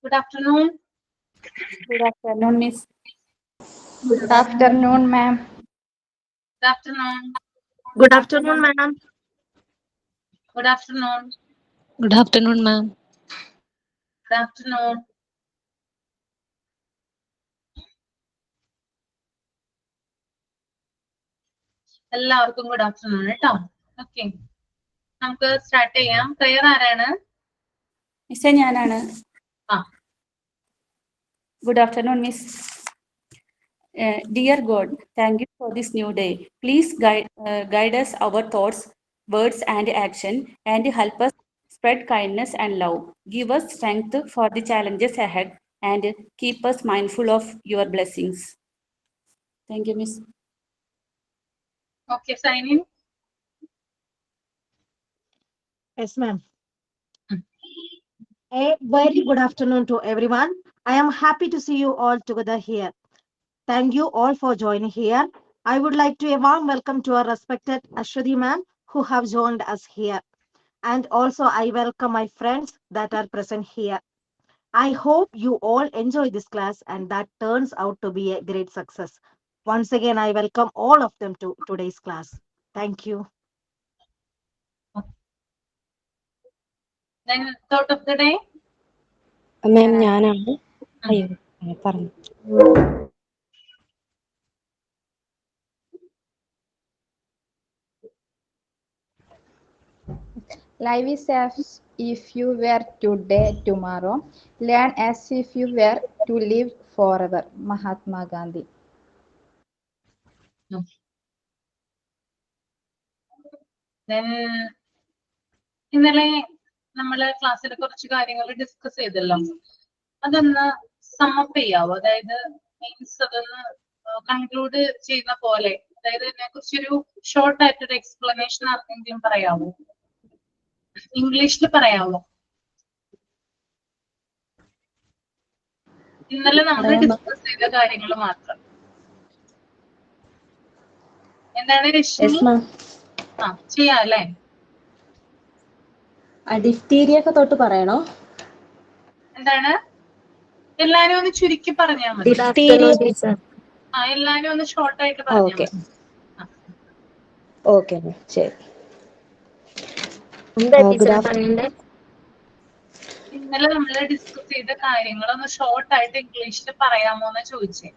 Good afternoon. Good afternoon, Miss. Good afternoon, ma'am. Good afternoon. Good afternoon, ma'am. Good afternoon. Good afternoon, ma'am. Good afternoon. എല്ലാവർക്കും good afternoon കേട്ടോ. Okay, നമുക്ക് start ചെയ്യാം. Prayer ആരാണ്? മിസ്സേ ഞാനാണ്. ആ, Good afternoon, Miss. Dear God, thank you for this new day. Please guide us our thoughts, words, and action, and help us spread kindness and love. Give us strength for the challenges ahead, and keep us mindful of your blessings. Thank you, Miss. Okay, sign in. Yes, ma'am. A very good afternoon to everyone. I am happy to see you all together here. Thank you all for joining here. I would like to a warm welcome to our respected Ashwati ma'am who have joined us here. And also I welcome my friends that are present here. I hope you all enjoy this class and that turns out to be a great success. Once again, I welcome all of them to today's class. Thank you. Then thought of the day. മാം ഞാനാണ്. അയ്യോ പറഞ്ഞു. Life is as if you were today, tomorrow. Learn as if you were to live forever. Mahatma Gandhi. Then ഇന്നലെ നമ്മള് ക്ലാസ്സിൽ കുറച്ച് കാര്യങ്ങൾ discuss ചെയ്തല്ലോ, അതൊന്ന് സമ്മപ്പ് ചെയ്യാവോ? അതായത് മീൻസ് അതൊന്ന് കൺക്ലൂഡ് ചെയ്യുന്ന പോലെ, അതായത് ഇതിനെ കുറിച്ചൊരു ഷോർട്ട് ആയിട്ടൊരു എക്സ്പ്ലനേഷൻ ആർക്കെങ്കിലും പറയാവോ? ഇംഗ്ലീഷിൽ പറയാവോ? ഇന്നലെ നമ്മൾ ഡിസ്കസ് ചെയ്ത കാര്യങ്ങൾ മാത്രം. എന്താണ് രശ്മി? ആ, ചെയ്യാം അല്ലേ? ഡിഫ്തീരിയ ഒക്കെ തൊട്ട് പറയണോ? എന്താണ്? എല്ലാരും ഒന്ന് ചുരുക്കി പറഞ്ഞാൽ മതി. ആ, എല്ലാരും ഒന്ന് ഷോർട്ട് ആയിട്ട് പറഞ്ഞാൽ മതി. ഓക്കെ ശരി. ഇന്നലെ നമ്മൾ ഡിസ്കസ് ചെയ്ത കാര്യങ്ങളൊന്ന് ഷോർട്ട് ആയിട്ട് ഇംഗ്ലീഷിൽ പറയാമോ എന്ന് ചോദിച്ചേ.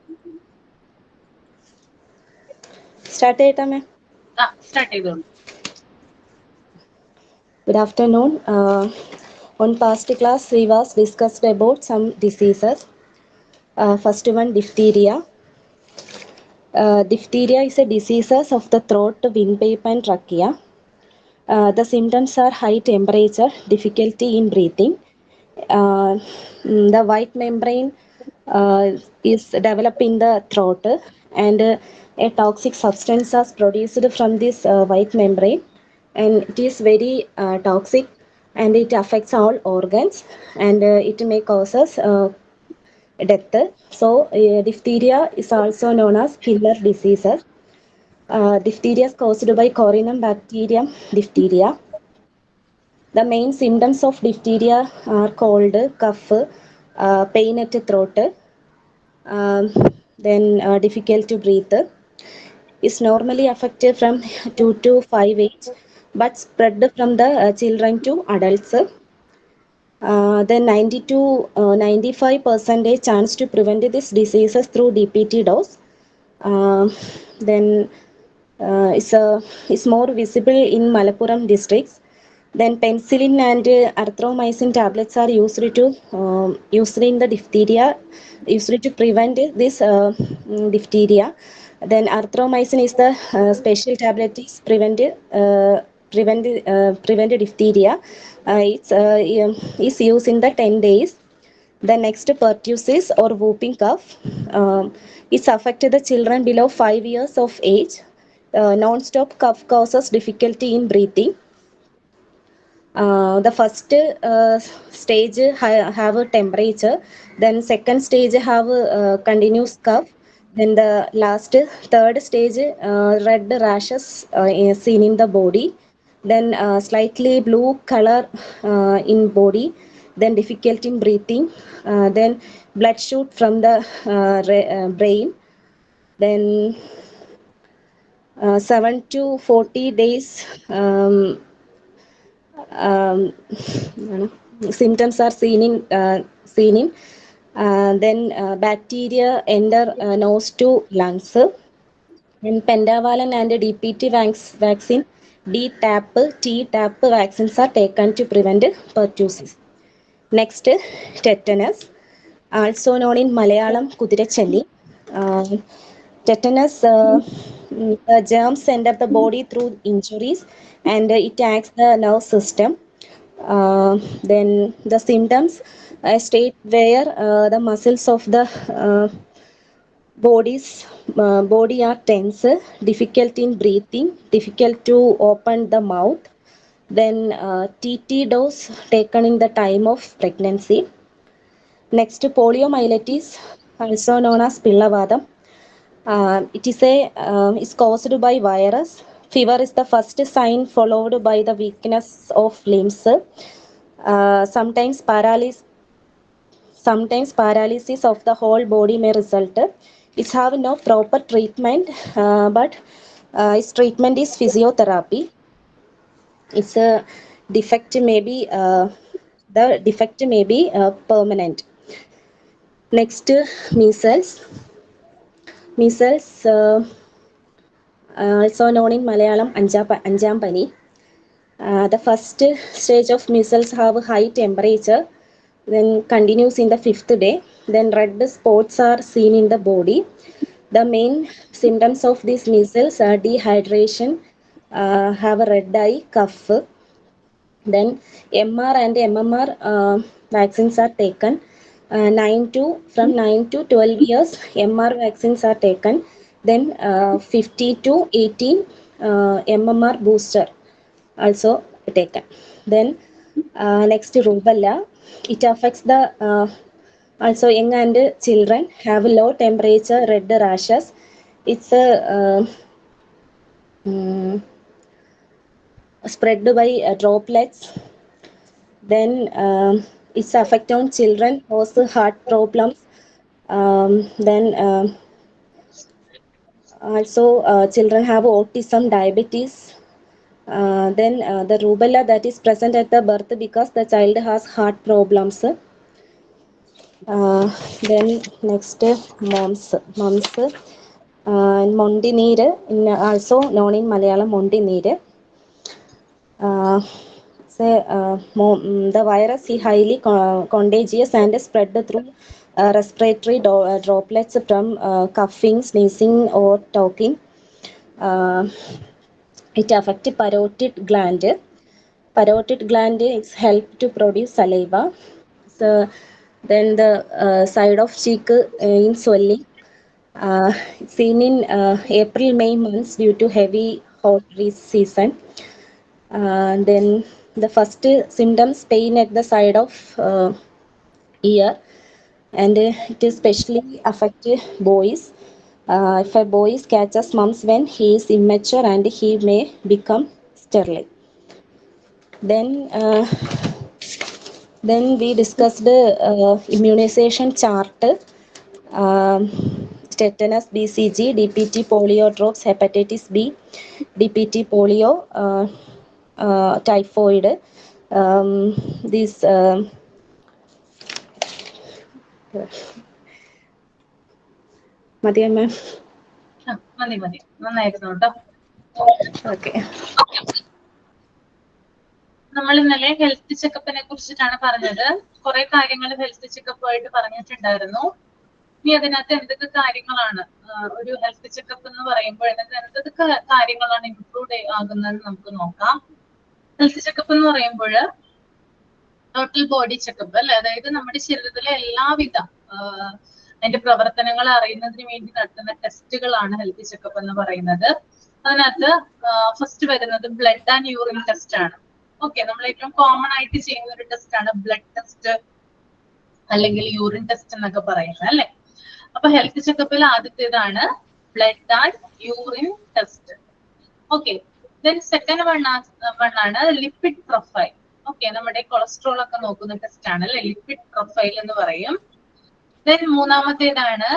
സ്റ്റാർട്ട് ചെയ്യട്ടെ മാം? ആ, സ്റ്റാർട്ട് ചെയ്തോളൂ. Good afternoon. On past class, we was discussed about some diseases. First one, diphtheria. Diphtheria is a diseases of the throat, windpipe, and trachea. The symptoms are high temperature, difficulty in breathing. The white membrane is developed in the throat, and a toxic substance is produced from this white membrane, and it is very toxic, and it affects all organs, and it may cause us death. So diphtheria is also known as killer diseases. Diphtheria is caused by Corynum bacterium diphtheria. The main symptoms of diphtheria are cold, cough, pain at throat, then difficult to breathe. Is normally affected from 2 to 5 age, but spread from the children to adults. Then 90 to 95% chance to prevent these diseases through DPT dose. Then it's more visible in Malappuram districts. Then penicillin and erythromycin tablets are used in the diphtheria, used to prevent this diphtheria. Then erythromycin is the special tablet is prevent diphtheria. It's used in the 10 days. The next pertussis or whooping cough. It's affected the children below 5 years of age. Non-stop cough causes difficulty in breathing. The first stage have a temperature, then second stage have a continuous cough, then the last third stage red rashes is seen in the body, then slightly blue color in body, then difficulty in breathing, then blood shoot from the brain, then 7 to 40 days symptoms are seen in then bacteria enter nose to lungs. In pentavalent and DPT vaccine, T-TAP vaccines are taken to prevent pertussis. Next, tetanus, also known in Malayalam Kudirachalli. Tetanus, the germs enter the body through injuries and it attacks the nerve system. Then the symptoms, a state where the muscles of the body are tense, difficult in breathing, difficult to open the mouth. Then TT dose taken in the time of pregnancy. Next, poliomyelitis, also known as Pillavadam. It's caused by virus. Fever is the first sign, followed by the weakness of limbs. Sometimes paralysis of the whole body may result. It have no proper treatment, but its treatment is physiotherapy. Its defect may be permanent. Next, measles. Measles, also known in Malayalam Anjam Pani. The first stage of measles have high temperature, then continues in the 5th day. Then red spots are seen in the body. The main symptoms of these measles are dehydration, have a red eye, cough. Then MR and MMR vaccines are taken. From 9 to 12 years, MR vaccines are taken. Then 50 to 18 MMR booster also taken. Then next, rubella. It affects the also young and children have low temperature, red rashes. It's spread by droplets. Then it's affect on children, also heart problems. Then also children have autism, diabetes. Then the rubella that is present at the birth because the child has heart problems. Then next, mumps. Mondineer, also known in Malayalam Mondineer. The virus is highly contagious and spread through respiratory droplets from coughing, sneezing, or talking. It affects parotid gland. Parotid gland is help to produce saliva. So then the side of cheek in swelling. Seen in April-May months due to heavy hot season. Then the first symptoms, pain at the side of ear, and it especially affect boys. If a boy catches mumps when he is immature and he may become sterile. Then we discussed immunization chart. Tetanus, BCG, DPT, polio drops, hepatitis B, DPT, polio, typhoid. These മതിയോ മാം? മതി നന്നായിരുന്നു കേട്ടോ. Okay, നമ്മൾ ഇന്നലെ health ചെക്കപ്പിനെ കുറിച്ചിട്ടാണ് പറഞ്ഞത്. കുറെ കാര്യങ്ങൾ ഹെൽത്ത് ചെക്കപ്പുമായിട്ട് പറഞ്ഞിട്ടുണ്ടായിരുന്നു. ഇനി അതിനകത്ത് എന്തൊക്കെ കാര്യങ്ങളാണ് ഒരു ഹെൽത്ത് ചെക്കപ്പ് എന്ന് പറയുമ്പോൾ എന്തൊക്കെ കാര്യങ്ങളാണ് ഇൻക്ലൂഡ് ആകുന്നത് നമുക്ക് നോക്കാം. ഹെൽത്ത് ചെക്കപ്പ് എന്ന് പറയുമ്പോൾ ടോട്ടൽ ബോഡി ചെക്കപ്പ് അല്ലെ, അതായത് നമ്മുടെ ശരീരത്തിലെ എല്ലാവിധ അതിന്റെ പ്രവർത്തനങ്ങൾ അറിയുന്നതിന് വേണ്ടി നടത്തുന്ന ടെസ്റ്റുകളാണ് ഹെൽത്ത് ചെക്കപ്പ് എന്ന് പറയുന്നത്. അതിനകത്ത് ഫസ്റ്റ് വരുന്നത് ബ്ലഡ് ആൻഡ് യൂറിൻ ടെസ്റ്റ് ആണ്. ഓക്കെ, നമ്മൾ ഏറ്റവും കോമൺ ആയിട്ട് ചെയ്യുന്ന ഒരു ടെസ്റ്റ് ആണ് ബ്ലഡ് ടെസ്റ്റ് അല്ലെങ്കിൽ യൂറിൻ ടെസ്റ്റ് എന്നൊക്കെ പറയുന്നത് അല്ലെ. അപ്പൊ ഹെൽത്ത് ചെക്കപ്പിൽ ആദ്യത്തേതാണ് blood and urine test. Okay, then second one ആണ് ലിപ്പിഡ് പ്രൊഫൈൽ. ഓക്കെ, ഓക്കെ, നമ്മുടെ കൊളസ്ട്രോൾ ഒക്കെ നോക്കുന്ന ടെസ്റ്റ് ആണ് അല്ലെ, ലിപിഡ് പ്രൊഫൈൽ എന്ന് പറയും. ദെൻ മൂന്നാമത്തേതാണ്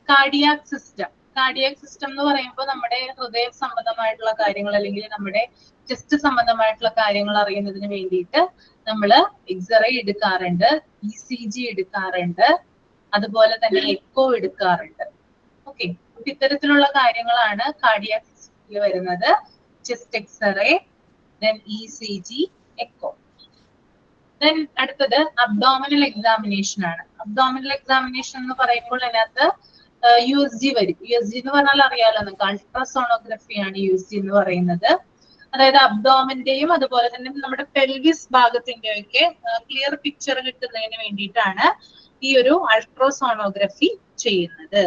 കാർഡിയാക് സിസ്റ്റം. കാർഡിയാക് സിസ്റ്റം എന്ന് പറയുമ്പോൾ നമ്മുടെ ഹൃദയ സംബന്ധമായിട്ടുള്ള കാര്യങ്ങൾ അല്ലെങ്കിൽ നമ്മുടെ ചെസ്റ്റ് സംബന്ധമായിട്ടുള്ള കാര്യങ്ങൾ അറിയുന്നതിന് വേണ്ടിയിട്ട് നമ്മൾ എക്സ്റേ എടുക്കാറുണ്ട്, ECG എടുക്കാറുണ്ട്, അതുപോലെ തന്നെ എക്കോ എടുക്കാറുണ്ട്. ഓക്കെ, ഇത്തരത്തിലുള്ള കാര്യങ്ങളാണ് കാർഡിയാക് സിസ്റ്റത്തിൽ വരുന്നത്. Chest x-ray, then ECG, echo. Then അടുത്തത് അബ്ഡോമിനൽ എക്സാമിനേഷൻ ആണ്. അബ്ഡോമിനൽ എക്സാമിനേഷൻ എന്ന് പറയുമ്പോൾ അതിനകത്ത് USG വരും. USG എന്ന് പറഞ്ഞാൽ അറിയാലോ നിങ്ങൾക്ക്, അൾട്രാസോണോഗ്രഫി ആണ് USG എന്ന് പറയുന്നത്. അതായത് അബ്ഡോമിന്റെയും അതുപോലെ തന്നെ നമ്മുടെ പെൽവിസ് ഭാഗത്തിന്റെയും ഒക്കെ ക്ലിയർ പിക്ചർ കിട്ടുന്നതിന് വേണ്ടിയിട്ടാണ് ഈ ഒരു അൾട്രാസോണോഗ്രഫി ചെയ്യുന്നത്.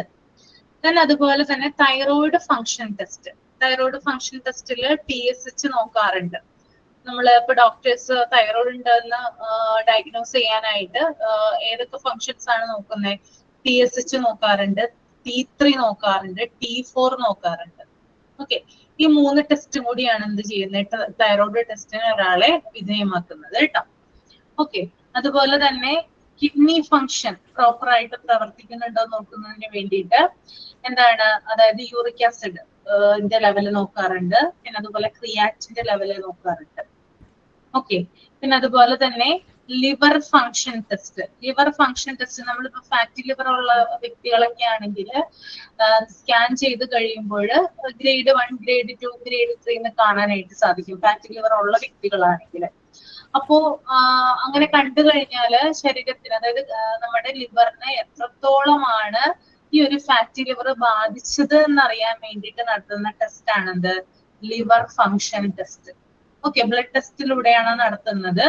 ദെൻ അതുപോലെ തന്നെ thyroid function test. Thyroid function ടെസ്റ്റിൽ TSH നോക്കാറുണ്ട്. നമ്മൾ ഇപ്പൊ ഡോക്ടേഴ്സ് തൈറോയിഡ് ഉണ്ടെന്ന് ഡയഗ്നോസ് ചെയ്യാനായിട്ട് ഏതൊക്കെ ഫങ്ഷൻസ് ആണ് നോക്കുന്നത്? TSH നോക്കാറുണ്ട്, T3 നോക്കാറുണ്ട്, T4 നോക്കാറുണ്ട്. ഓക്കെ, ഈ 3 ടെസ്റ്റും കൂടിയാണ് എന്ത് ചെയ്യുന്നത്, തൈറോയിഡ് ടെസ്റ്റിന് ഒരാളെ വിധേയമാക്കുന്നത് കേട്ടോ. ഓക്കെ, അതുപോലെ തന്നെ കിഡ്നി ഫങ്ഷൻ പ്രോപ്പർ ആയിട്ട് പ്രവർത്തിക്കുന്നുണ്ടോ നോക്കുന്നതിന് വേണ്ടിയിട്ട് എന്താണ്, അതായത് യൂറിക് ആസിഡ് ലെവല് നോക്കാറുണ്ട്, പിന്നെ അതുപോലെ ക്രിയാറ്റിന്റെ ലെവല് നോക്കാറുണ്ട്. ഓക്കെ, പിന്നെ അതുപോലെ തന്നെ liver function test. Liver function test നമ്മളിപ്പോ ഫാറ്റി ലിവർ ഉള്ള വ്യക്തികളൊക്കെ ആണെങ്കിൽ സ്കാൻ ചെയ്ത് കഴിയുമ്പോൾ ഗ്രേഡ് 1, ഗ്രേഡ് 2, ഗ്രേഡ് 3 എന്ന് കാണാനായിട്ട് സാധിക്കും ഫാറ്റി ലിവർ ഉള്ള വ്യക്തികളാണെങ്കിൽ. അപ്പോ അങ്ങനെ കണ്ടു കഴിഞ്ഞാല് ശരീരത്തിന്, അതായത് നമ്മുടെ ലിവറിനെ എത്രത്തോളമാണ് ഈ ഒരു ഫാറ്റി ലിവർ ബാധിച്ചത് എന്നറിയാൻ വേണ്ടിയിട്ട് നടത്തുന്ന ടെസ്റ്റ് ആണെന്ത്, liver function test. Okay, blood ടെസ്റ്റിലൂടെയാണ് നടത്തുന്നത്.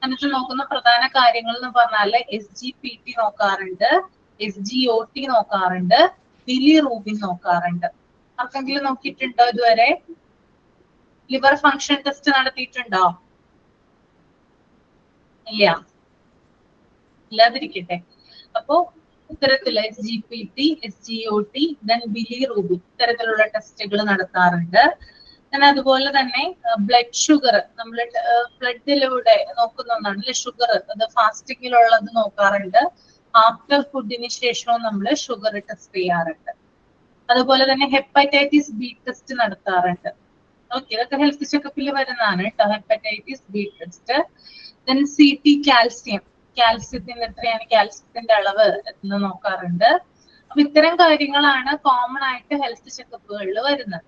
എന്നിട്ട് നോക്കുന്ന പ്രധാന കാര്യങ്ങൾ എന്ന് പറഞ്ഞാല് SGPT നോക്കാറുണ്ട്, SGOT നോക്കാറുണ്ട്, ബിലിറൂബിൻ നോക്കാറുണ്ട്. ആർക്കെങ്കിലും നോക്കിയിട്ടുണ്ടോ ഇതുവരെ? ലിവർ ഫങ്ഷൻ ടെസ്റ്റ് നടത്തിയിട്ടുണ്ടോ? ഇല്ല, ഇല്ലാതിരിക്കട്ടെ. അപ്പോ ഇത്തരത്തിലുള്ള SGPT, SGOT, ദെൻ ബിലിറൂബിൻ ഇത്തരത്തിലുള്ള ടെസ്റ്റുകൾ നടത്താറുണ്ട്. അതുപോലെ തന്നെ ബ്ലഡ് ഷുഗർ, നമ്മൾ ബ്ലഡിലൂടെ നോക്കുന്ന ഒന്നാണ് അല്ലെ ഷുഗർ. അത് ഫാസ്റ്റിങ്ങിലുള്ളത് നോക്കാറുണ്ട്, ആഫ്റ്റർ ഫുഡിന് ശേഷവും നമ്മൾ ഷുഗർ ടെസ്റ്റ് ചെയ്യാറുണ്ട്. അതുപോലെ തന്നെ ഹെപ്പറ്റൈറ്റിസ് B ടെസ്റ്റ് നടത്താറുണ്ട്. ഓക്കെ, ഇതൊക്കെ ഹെൽത്ത് ചെക്കപ്പിൽ വരുന്നതാണ് കേട്ടോ, hepatitis B test. Then CT calcium, കാൽസ്യത്തിന്റെ എത്രയാണ് കാൽസ്യത്തിന്റെ അളവ് എന്ന് നോക്കാറുണ്ട്. അപ്പൊ ഇത്തരം കാര്യങ്ങളാണ് കോമൺ ആയിട്ട് ഹെൽത്ത് ചെക്കപ്പുകളിൽ വരുന്നത്.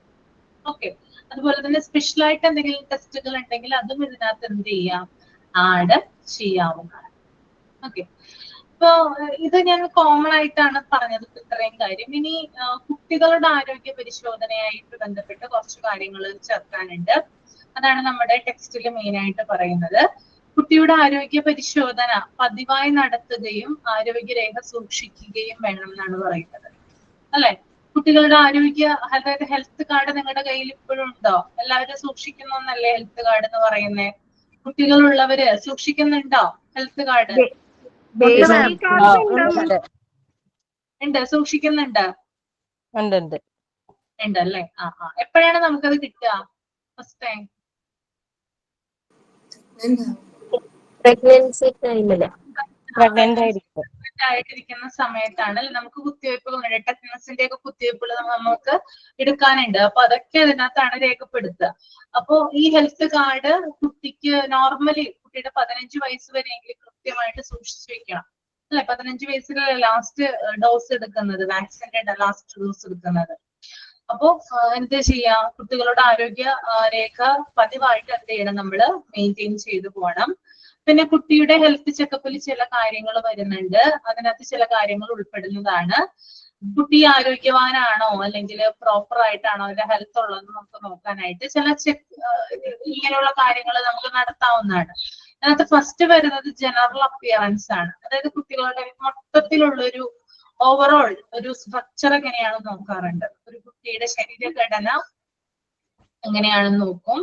ഓക്കെ, അതുപോലെ തന്നെ സ്പെഷ്യൽ ആയിട്ട് എന്തെങ്കിലും ടെസ്റ്റുകൾ ഉണ്ടെങ്കിൽ അതും ഇതിനകത്ത് എന്ത് ചെയ്യാം, ആഡ് ചെയ്യാവുന്നതാണ്. ഓക്കെ, ഇപ്പൊ ഇത് ഞാൻ കോമൺ ആയിട്ടാണ് പറഞ്ഞത് ഇത്രയും കാര്യം. ഇനി കുട്ടികളുടെ ആരോഗ്യ പരിശോധനയായിട്ട് ബന്ധപ്പെട്ട് കുറച്ച് കാര്യങ്ങൾ ചേർക്കാനുണ്ട്. അതാണ് നമ്മുടെ ടെക്സ്റ്റിൽ മെയിൻ ആയിട്ട് പറയുന്നത്. കുട്ടിയുടെ ആരോഗ്യ പരിശോധന പതിവായി നടത്തുകയും ആരോഗ്യരേഖ സൂക്ഷിക്കുകയും വേണം എന്നാണ് പറയുന്നത് അല്ലെ. കുട്ടികളുടെ ആരോഗ്യ, അതായത് ഹെൽത്ത് കാർഡ് നിങ്ങളുടെ കയ്യിൽ ഇപ്പോഴും ഉണ്ടോ? എല്ലാവരും സൂക്ഷിക്കുന്നല്ലേ ഹെൽത്ത് കാർഡ് എന്ന് പറയുന്നേ? കുട്ടികളുള്ളവര് സൂക്ഷിക്കുന്നുണ്ടോ ഹെൽത്ത് കാർഡ്? ഉണ്ട്, സൂക്ഷിക്കുന്നുണ്ട് ഉണ്ടല്ലേ. എപ്പോഴാണ് നമുക്കത് കിട്ടുക ഫസ്റ്റ് ടൈം? പ്രഗ്നൻസി ടൈമില്, ആയിട്ടിരിക്കുന്ന സമയത്താണ് നമുക്ക് കുത്തിവയ്പ്പുകളുണ്ട്, ടെറ്റനസിന്റെ ഒക്കെ കുത്തിവയ്പ്പുകൾ നമുക്ക് എടുക്കാനുണ്ട്. അപ്പൊ അതൊക്കെ അതിനകത്താണ് രേഖപ്പെടുത്തുക. അപ്പോ ഈ ഹെൽത്ത് കാർഡ് കുട്ടിക്ക് നോർമലി കുട്ടിയുടെ 15 വയസ്സ് വരെയെങ്കിലും കൃത്യമായിട്ട് സൂക്ഷിച്ചു വെക്കണം അല്ലെ. 15 വയസ്സിൽ ലാസ്റ്റ് ഡോസ് എടുക്കുന്നത്, വാക്സിന്റെ ലാസ്റ്റ് ഡോസ് എടുക്കുന്നത്. അപ്പോ എന്ത് ചെയ്യാം, കുട്ടികളുടെ ആരോഗ്യ രേഖ പതിവായിട്ട് എന്ത് ചെയ്യണം, നമ്മള് മെയിൻറ്റെയിൻ ചെയ്തു പോകണം. പിന്നെ കുട്ടിയുടെ ഹെൽത്ത് ചെക്കപ്പിൽ ചില കാര്യങ്ങൾ വരുന്നുണ്ട്. അതിനകത്ത് ചില കാര്യങ്ങൾ ഉൾപ്പെടുന്നതാണ് കുട്ടി ആരോഗ്യവാനാണോ അല്ലെങ്കിൽ പ്രോപ്പർ ആയിട്ടാണോ അതിന്റെ ഹെൽത്ത് ഉള്ളതെന്ന് നമുക്ക് നോക്കാനായിട്ട് ചില ഇങ്ങനെയുള്ള കാര്യങ്ങൾ നമുക്ക് നടത്താവുന്നതാണ്. അതിനകത്ത് ഫസ്റ്റ് വരുന്നത് ജനറൽ അപ്പിയറൻസ് ആണ്. അതായത് കുട്ടികളുടെ മൊത്തത്തിലുള്ള ഒരു ഓവറോൾ ഒരു സ്ട്രക്ചർ എങ്ങനെയാണെന്ന് നോക്കാറുണ്ട്. ഒരു കുട്ടിയുടെ ശരീരഘടന എങ്ങനെയാണെന്ന് നോക്കും.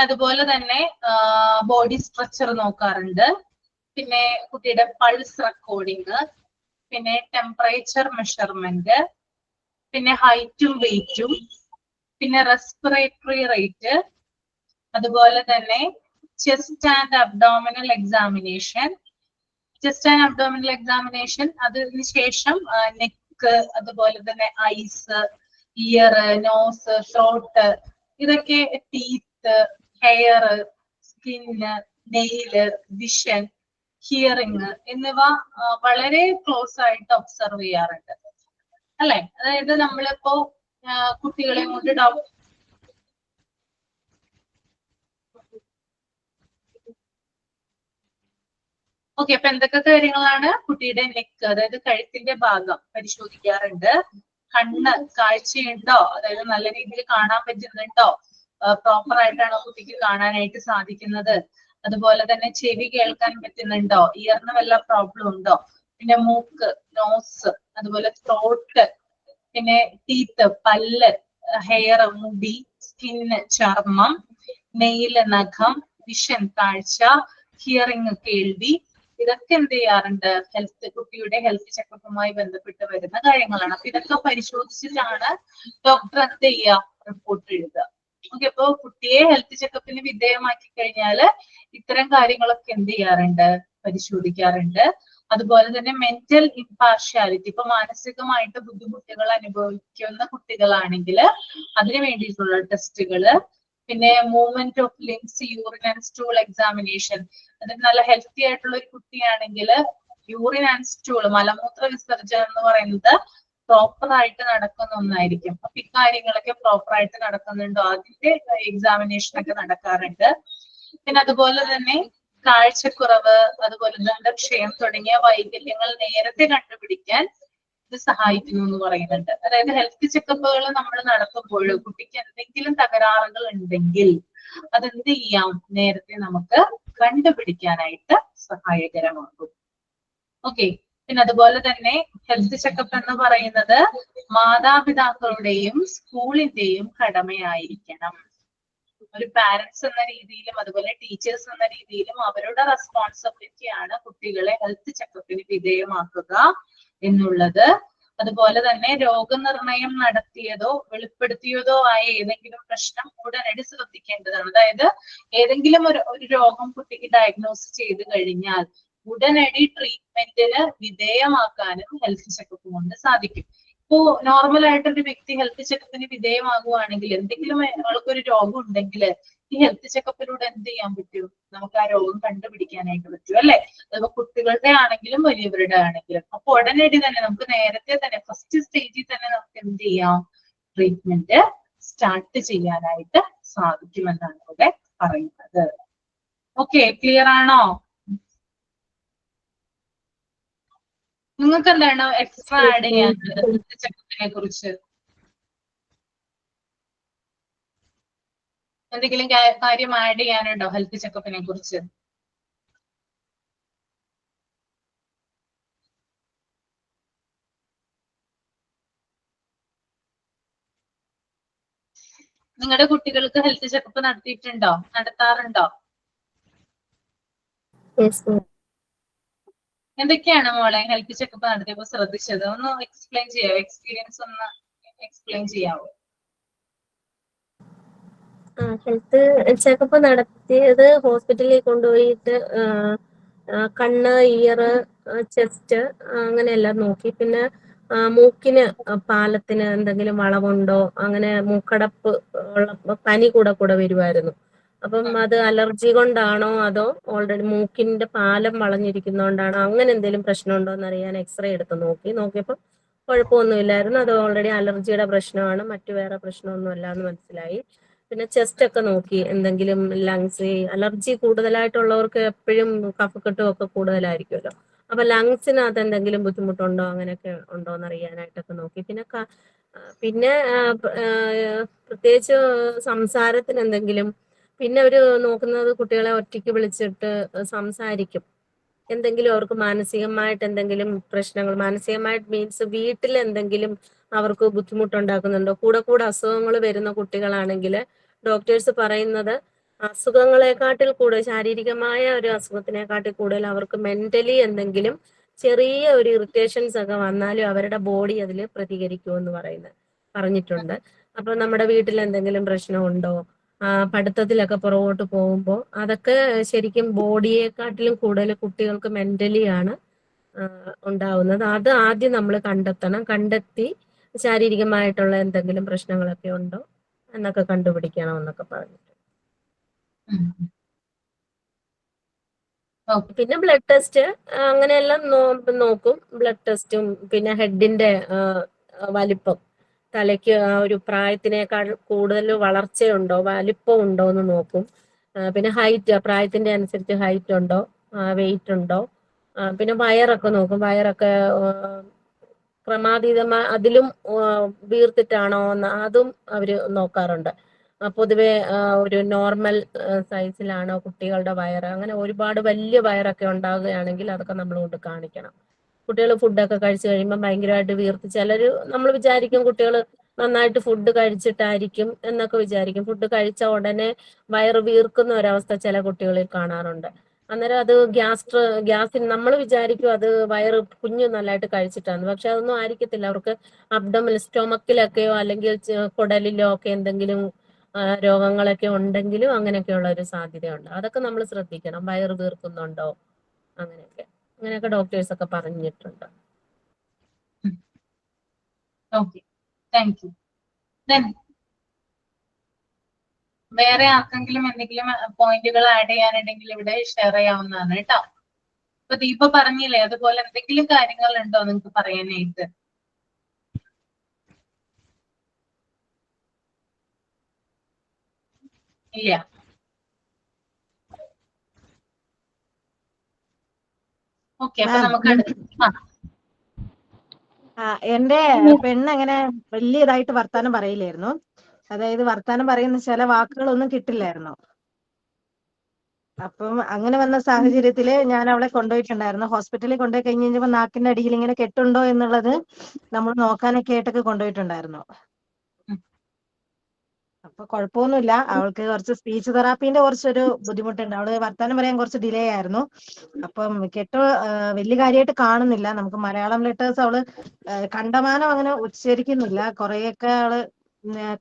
അതുപോലെ തന്നെ ബോഡി സ്ട്രക്ചർ നോക്കാറുണ്ട്. പിന്നെ കുട്ടിയുടെ പൾസ് റെക്കോർഡിങ്, പിന്നെ ടെമ്പറേച്ചർ മെഷർമെന്റ്, പിന്നെ ഹൈറ്റും വെയിറ്റും, പിന്നെ റെസ്പിറേറ്ററി റേറ്റ്, അതുപോലെ തന്നെ chest and abdominal examination. Chest and abdominal examination, അതിന് ശേഷം നെക്ക്, അതുപോലെ തന്നെ ഐസ്, ഇയർ, നോസ്, ത്രോട്ട്, ഇതൊക്കെ teeth, hair, skin, nail, vision, hearing എന്നിവ വളരെ ക്ലോസ് ആയിട്ട് ഒബ്സർവ് ചെയ്യാറുണ്ട് അല്ലെ. അതായത് നമ്മളിപ്പോ കുട്ടികളെ കൊണ്ട് ഓക്കെ, അപ്പൊ എന്തൊക്കെ കാര്യങ്ങളാണ്? കുട്ടിയുടെ നെക്ക്, അതായത് കഴുത്തിന്റെ ഭാഗം പരിശോധിക്കാറുണ്ട്. കണ്ണ്, കാഴ്ചയുണ്ടോ, അതായത് നല്ല രീതിയിൽ കാണാൻ പറ്റുന്നുണ്ടോ, പ്രോപ്പർ ആയിട്ടാണോ കുട്ടിക്ക് കാണാനായിട്ട് സാധിക്കുന്നത്. അതുപോലെ തന്നെ ചെവി കേൾക്കാൻ പറ്റുന്നുണ്ടോ, ഇയറിന് വല്ല പ്രോബ്ലം ഉണ്ടോ. പിന്നെ മൂക്ക്, നോസ്, അതുപോലെ ത്രോട്ട്, പിന്നെ ടീത്ത്, പല്ല്, ഹെയർ, മുടി, സ്കിന്ന്, ചർമ്മം, നെയില്, നഖം, വിഷൻ, കാഴ്ച, ഹിയറിങ്, കേൾവി. ഇതൊക്കെ എന്ത് ചെയ്യാറുണ്ട്? കുട്ടിയുടെ ഹെൽത്ത് ചെക്കപ്പുമായി ബന്ധപ്പെട്ട് വരുന്ന കാര്യങ്ങളാണ്. അപ്പൊ ഇതൊക്കെ പരിശോധിച്ചിട്ടാണ് ഡോക്ടർ എന്ത് ചെയ്യുക? റിപ്പോർട്ട് എഴുതുക. ഓക്കെ, അപ്പൊ കുട്ടിയെ ഹെൽത്ത് ചെക്കപ്പിന് വിധേയമാക്കി കഴിഞ്ഞാല് ഇത്തരം കാര്യങ്ങളൊക്കെ എന്ത് ചെയ്യാറുണ്ട്? പരിശോധിക്കാറുണ്ട്. അതുപോലെ തന്നെ മെന്റൽ ഇംപാർഷ്യാലിറ്റി, ഇപ്പൊ മാനസികമായിട്ട് ബുദ്ധിമുട്ടുകൾ അനുഭവിക്കുന്ന കുട്ടികളാണെങ്കിൽ അതിന് വേണ്ടിയിട്ടുള്ള ടെസ്റ്റുകള്. പിന്നെ movement of limbs, urine and stool examination. അത് നല്ല ഹെൽത്തി ആയിട്ടുള്ള ഒരു കുട്ടിയാണെങ്കിൽ യൂറിൻ ആൻഡ് സ്റ്റൂൾ, മലമൂത്ര വിസർജനം എന്ന് പറയുന്നത് പ്രോപ്പർ ആയിട്ട് നടക്കുന്ന ഒന്നായിരിക്കും. അപ്പൊ ഇക്കാര്യങ്ങളൊക്കെ പ്രോപ്പർ ആയിട്ട് നടക്കുന്നുണ്ടോ, അതിന്റെ എക്സാമിനേഷൻ ഒക്കെ നടക്കാറുണ്ട്. പിന്നെ അതുപോലെ തന്നെ കാഴ്ചക്കുറവ്, അതുപോലെ ദന്തക്ഷയം തുടങ്ങിയ വൈകല്യങ്ങൾ നേരത്തെ കണ്ടുപിടിക്കാൻ ഇത് സഹായിക്കുന്നു എന്ന് പറയുന്നുണ്ട്. അതായത് ഹെൽത്ത് ചെക്കപ്പുകൾ നമ്മൾ നടത്തുമ്പോൾ കുട്ടിക്ക് എന്തെങ്കിലും തകരാറുകൾ ഉണ്ടെങ്കിൽ അതെന്ത് ചെയ്യാം? നേരത്തെ നമുക്ക് കണ്ടുപിടിക്കാനായിട്ട് സഹായകരമാകും. ഓക്കെ, പിന്നെ അതുപോലെ തന്നെ ഹെൽത്ത് ചെക്കപ്പ് എന്ന് പറയുന്നത് മാതാപിതാക്കളുടെയും സ്കൂളിന്റെയും കടമയായിരിക്കണം. ഒരു പാരന്റ്സ് എന്ന രീതിയിലും അതുപോലെ ടീച്ചേഴ്സ് എന്ന രീതിയിലും അവരുടെ റെസ്പോൺസിബിലിറ്റിയാണ് കുട്ടികളെ ഹെൽത്ത് ചെക്കപ്പിന് വിധേയമാക്കുക എന്നുള്ളത്. അതുപോലെ തന്നെ രോഗനിർണയം നടത്തിയതോ വെളിപ്പെടുത്തിയതോ ആയ ഏതെങ്കിലും പ്രശ്നം ഉടനടി ശ്രദ്ധിക്കേണ്ടതാണ്. അതായത് ഏതെങ്കിലും ഒരു രോഗം കുട്ടിക്ക് ഡയഗ്നോസ് ചെയ്ത് കഴിഞ്ഞാൽ ഉടനടി ട്രീറ്റ്മെന്റിന് വിധേയമാക്കാനും ഹെൽത്ത് ചെക്കപ്പ് കൊണ്ട് സാധിക്കും. ഇപ്പോ നോർമൽ ആയിട്ടൊരു വ്യക്തി ഹെൽത്ത് ചെക്കപ്പിന് വിധേയമാകുവാണെങ്കിൽ, എന്തെങ്കിലും അയാൾക്കൊരു രോഗം ഉണ്ടെങ്കിൽ ഈ ഹെൽത്ത് ചെക്കപ്പിലൂടെ എന്ത് ചെയ്യാൻ പറ്റും? നമുക്ക് ആ രോഗം കണ്ടുപിടിക്കാനായിട്ട് പറ്റും അല്ലെ. അതിപ്പോ കുട്ടികളുടെ ആണെങ്കിലും വലിയവരുടെ ആണെങ്കിലും. അപ്പൊ ഉടനടി തന്നെ നമുക്ക് നേരത്തെ തന്നെ ഫസ്റ്റ് സ്റ്റേജിൽ തന്നെ നമുക്ക് എന്ത് ചെയ്യാം? ട്രീറ്റ്മെന്റ് സ്റ്റാർട്ട് ചെയ്യാനായിട്ട് സാധിക്കുമെന്നാണ് ഇവിടെ പറയുന്നത്. ഓക്കെ, ക്ലിയർ ആണോ? നിങ്ങൾക്ക് എന്താണ് എക്സ്ട്രാ ആഡ് ചെയ്യാനുള്ളത് ഹെൽത്ത് ചെക്കപ്പിനെ കുറിച്ച്? എന്തെങ്കിലും കാര്യം ആഡ് ചെയ്യാനുണ്ടോ ഹെൽത്ത് ചെക്കപ്പിനെ കുറിച്ച്? നിങ്ങളുടെ കുട്ടികൾക്ക് ഹെൽത്ത് ചെക്കപ്പ് നടത്തിയിട്ടുണ്ടോ, നടത്താറുണ്ടോ? എന്തൊക്കെയാണ് മോളെ ഹെൽത്ത് ചെക്കപ്പ് നടത്തിയപ്പോ ശ്രദ്ധിച്ചത്? ഒന്ന് എക്സ്പ്ലെയിൻ ചെയ്യാവോ? എക്സ്പീരിയൻസ് ഒന്ന് എക്സ്പ്ലെയിൻ ചെയ്യാവോ? ഹെൽത്ത് ചെക്കപ്പ് നടത്തിയത് ഹോസ്പിറ്റലിൽ കൊണ്ടുപോയിട്ട് കണ്ണ്, ഇയർ, ചെസ്റ്റ് അങ്ങനെയെല്ലാം നോക്കി. പിന്നെ മൂക്കിന് പാലത്തിന് എന്തെങ്കിലും വളവുണ്ടോ, അങ്ങനെ മൂക്കടപ്പ് ഉള്ള പനി കൂടെ വരുമായിരുന്നു. അപ്പം അത് അലർജി കൊണ്ടാണോ അതോ ഓൾറെഡി മൂക്കിന്റെ പാലം വളഞ്ഞിരിക്കുന്നോണ്ടാണോ, അങ്ങനെ എന്തെങ്കിലും പ്രശ്നമുണ്ടോ എന്നറിയാൻ എക്സ്റേ എടുത്ത് നോക്കിയപ്പോൾ കുഴപ്പമൊന്നുമില്ലായിരുന്നു. അത് ഓൾറെഡി അലർജിയുടെ പ്രശ്നമാണ്, മറ്റു വേറെ പ്രശ്നമൊന്നുമല്ല എന്ന് മനസ്സിലായി. പിന്നെ ചെസ്റ്റ് ഒക്കെ നോക്കി, എന്തെങ്കിലും ലങ്സ്, അലർജി കൂടുതലായിട്ടുള്ളവർക്ക് എപ്പോഴും കഫക്കെട്ടും ഒക്കെ കൂടുതലായിരിക്കുമല്ലോ. അപ്പൊ ലങ്സിനകത്ത് എന്തെങ്കിലും ബുദ്ധിമുട്ടുണ്ടോ, അങ്ങനെയൊക്കെ ഉണ്ടോ എന്ന് അറിയാനായിട്ടൊക്കെ നോക്കി. പിന്നെ പ്രത്യേകിച്ച് സംസാരത്തിന് എന്തെങ്കിലും, പിന്നെ അവര് നോക്കുന്നത് കുട്ടികളെ ഒറ്റയ്ക്ക് വിളിച്ചിട്ട് സംസാരിക്കും. എന്തെങ്കിലും അവർക്ക് മാനസികമായിട്ട് എന്തെങ്കിലും പ്രശ്നങ്ങൾ, മാനസികമായിട്ട് മീൻസ് വീട്ടിൽ എന്തെങ്കിലും അവർക്ക് ബുദ്ധിമുട്ടുണ്ടാക്കുന്നുണ്ടോ. കൂടെ അസുഖങ്ങൾ വരുന്ന കുട്ടികളാണെങ്കിൽ ഡോക്ടേഴ്സ് പറയുന്നത് അസുഖങ്ങളെക്കാട്ടിൽ കൂടുതൽ, ശാരീരികമായ ഒരു അസുഖത്തിനെക്കാട്ടിൽ കൂടുതൽ അവർക്ക് മെന്റലി എന്തെങ്കിലും ചെറിയ ഒരു ഇറിറ്റേഷൻസ് ഒക്കെ വന്നാലും അവരുടെ ബോഡി അതിൽ പ്രതികരിക്കുമെന്ന് പറഞ്ഞിട്ടുണ്ട്. അപ്പൊ നമ്മുടെ വീട്ടിൽ എന്തെങ്കിലും പ്രശ്നമുണ്ടോ, പഠിത്തത്തിലൊക്കെ പുറകോട്ട് പോകുമ്പോൾ അതൊക്കെ ശരിക്കും ബോഡിയെക്കാട്ടിലും കൂടുതൽ കുട്ടികൾക്ക് മെന്റലി ആണ് ഉണ്ടാവുന്നത്. അത് ആദ്യം നമ്മൾ കണ്ടെത്തണം. കണ്ടെത്തി ശാരീരികമായിട്ടുള്ള എന്തെങ്കിലും പ്രശ്നങ്ങളൊക്കെ ഉണ്ടോ എന്നൊക്കെ കണ്ടുപിടിക്കണം എന്നൊക്കെ പറഞ്ഞിട്ട്. പിന്നെ ബ്ലഡ് ടെസ്റ്റ് അങ്ങനെയെല്ലാം നോക്കും. ബ്ലഡ് ടെസ്റ്റും പിന്നെ ഹെഡിന്റെ വലിപ്പം, തലയ്ക്ക് ആ ഒരു പ്രായത്തിനേക്കാൾ കൂടുതൽ വളർച്ചയുണ്ടോ വലിപ്പം ഉണ്ടോ എന്ന് നോക്കും. പിന്നെ ഹൈറ്റ്, പ്രായത്തിന്റെ അനുസരിച്ച് ഹൈറ്റ് ഉണ്ടോ, വെയിറ്റ് ഉണ്ടോ, പിന്നെ വയറൊക്കെ നോക്കും. വയറൊക്കെ ക്രമാതീതമായി അതിലും വീർത്തിട്ടാണോ എന്ന് അതും അവര് നോക്കാറുണ്ട്. പൊതുവെ ഒരു നോർമൽ സൈസിലാണോ കുട്ടികളുടെ വയറ്, അങ്ങനെ ഒരുപാട് വലിയ വയറൊക്കെ ഉണ്ടാകുകയാണെങ്കിൽ അതൊക്കെ നമ്മൾ കൊണ്ട് കാണിക്കണം. കുട്ടികൾ ഫുഡൊക്കെ കഴിച്ചു കഴിയുമ്പോൾ ഭയങ്കരമായിട്ട് വീർത്ത്, ചിലർ നമ്മൾ വിചാരിക്കും കുട്ടികൾ നന്നായിട്ട് ഫുഡ് കഴിച്ചിട്ടായിരിക്കും എന്നൊക്കെ വിചാരിക്കും. ഫുഡ് കഴിച്ച ഉടനെ വയറ് വീർക്കുന്ന ഒരവസ്ഥ ചില കുട്ടികളിൽ കാണാറുണ്ട്. അന്നേരം അത് ഗ്യാസിന് നമ്മൾ വിചാരിക്കും അത് വയറ് കുഞ്ഞു നല്ലതായിട്ട് കഴിച്ചിട്ടാണ്. പക്ഷെ അതൊന്നും ആയിരിക്കത്തില്ല. അവർക്ക് അബ്ഡമിൽ, സ്റ്റൊമക്കിലൊക്കെയോ അല്ലെങ്കിൽ കുടലിലോ ഒക്കെ എന്തെങ്കിലും രോഗങ്ങളൊക്കെ ഉണ്ടെങ്കിലും അങ്ങനെയൊക്കെയുള്ള ഒരു സാധ്യതയുണ്ട്. അതൊക്കെ നമ്മൾ ശ്രദ്ധിക്കണം. വയറ് വീർക്കുന്നുണ്ടോ, അങ്ങനെയൊക്കെ ഡോക്ടേഴ്സ് ഒക്കെ പറഞ്ഞിട്ടുണ്ട്. Okay, thank you. വേറെ ആർക്കെങ്കിലും എന്തെങ്കിലും പോയിന്റുകൾ ആഡ് ചെയ്യാനുണ്ടെങ്കിൽ ഇവിടെ ഷെയർ ചെയ്യാവുന്നതാണ് കേട്ടോ. ഇപ്പൊ ദീപ പറഞ്ഞില്ലേ, അതുപോലെ എന്തെങ്കിലും കാര്യങ്ങൾ ഉണ്ടോ നിങ്ങൾക്ക് പറയാനായിട്ട്? ഇല്ല. ഓക്കെ, അപ്പൊ നമുക്ക് എന്റെ പെണ്ണ് അങ്ങനെ വലിയ ഇതായിട്ട് വർത്താനം പറയില്ലായിരുന്നു. അതായത് വർത്താനം പറയുന്ന ചില വാക്കുകളൊന്നും കിട്ടില്ലായിരുന്നു. അപ്പം അങ്ങനെ വന്ന സാഹചര്യത്തില് ഞാൻ അവളെ കൊണ്ടുപോയിട്ടുണ്ടായിരുന്നു. ഹോസ്പിറ്റലിൽ കൊണ്ടുപോയി കഴിഞ്ഞ് കഴിഞ്ഞപ്പോ നാക്കിന്റെ അടിയിൽ ഇങ്ങനെ കെട്ടുണ്ടോ എന്നുള്ളത് നമ്മൾ നോക്കാനൊക്കെ ആയിട്ടൊക്കെ കൊണ്ടുപോയിട്ടുണ്ടായിരുന്നു. അപ്പൊ കുഴപ്പമൊന്നുമില്ല. അവൾക്ക് കുറച്ച് സ്പീച്ച് തെറാപ്പീന്റെ കുറച്ചൊരു ബുദ്ധിമുട്ടുണ്ട്. അവള് വർത്താനം പറയാൻ കുറച്ച് ഡിലേ ആയിരുന്നു. അപ്പം വലിയ കാര്യമായിട്ട് കാണുന്നില്ല. നമുക്ക് മലയാളം ലെറ്റേഴ്സ് അവള് കണ്ടമാനം അങ്ങനെ ഉച്ചരിക്കുന്നില്ല. കുറെയൊക്കെ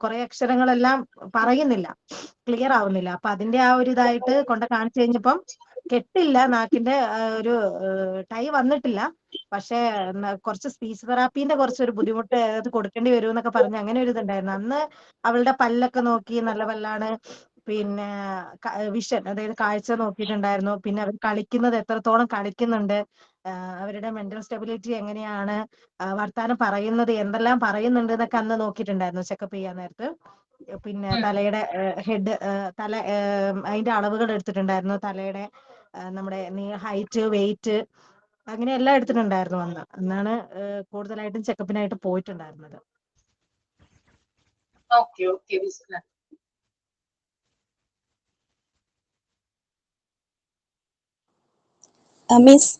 കുറെ അക്ഷരങ്ങളെല്ലാം പറയുന്നില്ല, ക്ലിയർ ആവുന്നില്ല. അപ്പൊ അതിന്റെ ആ ഒരു ഇതായിട്ട് കാണിച്ചു കഴിഞ്ഞപ്പം കെട്ടില്ല, നാക്കിന്റെ ഒരു ടൈ വന്നിട്ടില്ല. പക്ഷെ കുറച്ച് സ്പീച്ച് തെറാപ്പീന്റെ കുറച്ചൊരു ബുദ്ധിമുട്ട് അത് കൊടുക്കേണ്ടി വരും എന്നൊക്കെ പറഞ്ഞ് അങ്ങനെ ഒരു ഇതുണ്ടായിരുന്നു. അന്ന് അവളുടെ പല്ലൊക്കെ നോക്കി, നല്ല പല്ലാണ്. പിന്നെ വിഷൻ, അതായത് കാഴ്ച നോക്കിയിട്ടുണ്ടായിരുന്നു. പിന്നെ അവർ കളിക്കുന്നത് എത്രത്തോളം കളിക്കുന്നുണ്ട്, അവരുടെ മെന്റൽ സ്റ്റെബിലിറ്റി എങ്ങനെയാണ്, വർത്താനം പറയുന്നത് എന്തെല്ലാം പറയുന്നുണ്ട് എന്നൊക്കെ അന്ന് നോക്കിയിട്ടുണ്ടായിരുന്നു ചെക്കപ്പ് ചെയ്യാൻ നേരത്ത്. പിന്നെ തലയുടെ ഹെഡ്, അതിന്റെ അളവുകൾ എടുത്തിട്ടുണ്ടായിരുന്നു. തലയുടെ നമ്മുടെ ഹൈറ്റ്, വെയിറ്റ്, അങ്ങനെ എല്ലാം എടുത്തിട്ടുണ്ടായിരുന്നു. അന്നാണ് കൂടുതലായിട്ടും ചെക്കപ്പിനായിട്ട് പോയിട്ടുണ്ടായിരുന്നത്. Okay okay. മിസ്,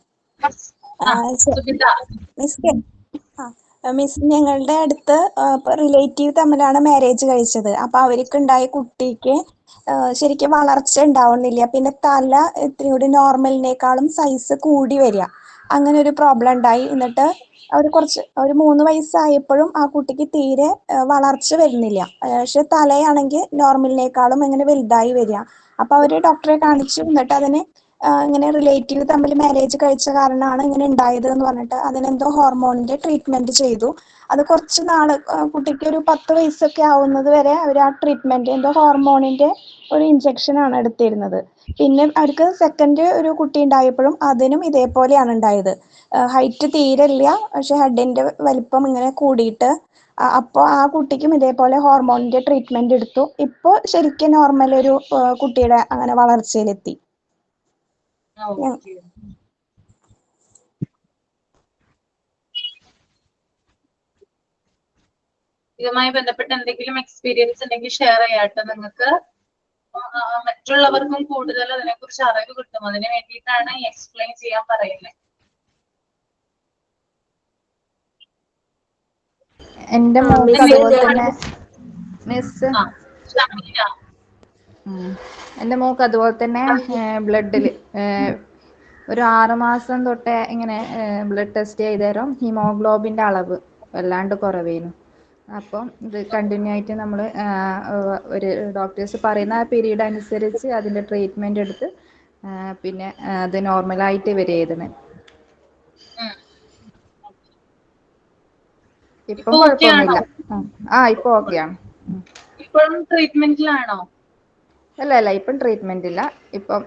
ഞങ്ങളുടെ അടുത്ത് റിലേറ്റീവ് തമ്മിലാണ് മാരേജ് കഴിച്ചത്. അപ്പൊ അവർക്ക് ഉണ്ടായ കുട്ടിക്ക് ശരിക്കും വളർച്ച ഉണ്ടാവുന്നില്ല. പിന്നെ തല ഇത്തിരി കൂടി നോർമലിനേക്കാളും സൈസ് കൂടി വരിക, അങ്ങനെ ഒരു പ്രോബ്ലം ഉണ്ടായി. എന്നിട്ട് ഒരു 3 വയസ്സായപ്പോഴും ആ കുട്ടിക്ക് തീരെ വളർച്ച വരുന്നില്ല. പക്ഷെ തലയാണെങ്കിൽ നോർമലിനേക്കാളും അങ്ങനെ വലുതായി വരിക. അപ്പൊ അവര് ഡോക്ടറെ കാണിച്ചു. എന്നിട്ട് അതിന് ഇങ്ങനെ റിലേറ്റീവ് തമ്മിൽ മാരേജ് കഴിച്ച കാരണമാണ് ഇങ്ങനെ ഉണ്ടായത് എന്ന് പറഞ്ഞിട്ട് അതിനെന്തോ ഹോർമോണിന്റെ ട്രീറ്റ്മെന്റ് ചെയ്തു. അത് കുറച്ച് നാള്, കുട്ടിക്ക് ഒരു 10 വയസ്സൊക്കെ ആവുന്നത് വരെ അവർ ആ ട്രീറ്റ്മെന്റ്, എന്തോ ഹോർമോണിന്റെ ഒരു ഇഞ്ചക്ഷൻ ആണ് എടുത്തിരുന്നത്. പിന്നെ അവർക്ക് സെക്കൻഡ് ഒരു കുട്ടി ഉണ്ടായപ്പോഴും അതിനും ഇതേപോലെയാണ് ഉണ്ടായത്. ഹൈറ്റ് തീരെ ഇല്ല, പക്ഷെ ഹെഡിന്റെ വലിപ്പം ഇങ്ങനെ കൂടിയിട്ട്. അപ്പോൾ ആ കുട്ടിക്കും ഇതേപോലെ ഹോർമോണിന്റെ ട്രീറ്റ്മെന്റ് എടുത്തു. ഇപ്പോൾ ശരിക്കും നോർമൽ ഒരു കുട്ടിയുടെ അങ്ങനെ വളർച്ചയിലെത്തി. ഇതുമായി ബന്ധപ്പെട്ട എന്തെങ്കിലും എക്സ്പീരിയൻസ് ഉണ്ടെങ്കിൽ ഷെയർ ചെയ്യാട്ടോ. നിങ്ങൾക്ക് മറ്റുള്ളവർക്കും കൂടുതൽ അതിനെ കുറിച്ച് അറിവ് കിട്ടും. അതിന് വേണ്ടിയിട്ടാണ് എക്സ്പ്ലെയിൻ ചെയ്യാൻ പറയുന്നത്. എന്റെ മോൾക്ക് അതുപോലെ തന്നെ മിസ്, എന്റെ മോൾക്ക് അതുപോലെ തന്നെ ബ്ലഡില് ഒരു 6 മാസം തൊട്ടേ ഇങ്ങനെ ബ്ലഡ് ടെസ്റ്റ് ചെയ്തേരം ഹീമോഗ്ലോബിന്റെ അളവ് വല്ലാണ്ട് കുറവേനു. അപ്പം ഇത് കണ്ടിന്യൂ ആയിട്ട് നമ്മൾ ഒരു ഡോക്ടേഴ്സ് പറയുന്ന ആ പീരീഡ് അനുസരിച്ച് അതിൻ്റെ ട്രീറ്റ്മെൻറ്റ് എടുത്ത് പിന്നെ അത് നോർമലായിട്ട് വരികയായിരുന്നു. ഇപ്പം ഇപ്പൊ ഓക്കെ ആണോ? കുഴപ്പമൊന്നുമില്ല. ഇപ്പം ഓക്കെയാണ്. ഇപ്പോഴും ട്രീറ്റ്മെന്റിലാണോ? അല്ല ഇപ്പം ട്രീറ്റ്മെന്റ് ഇല്ല. ഇപ്പം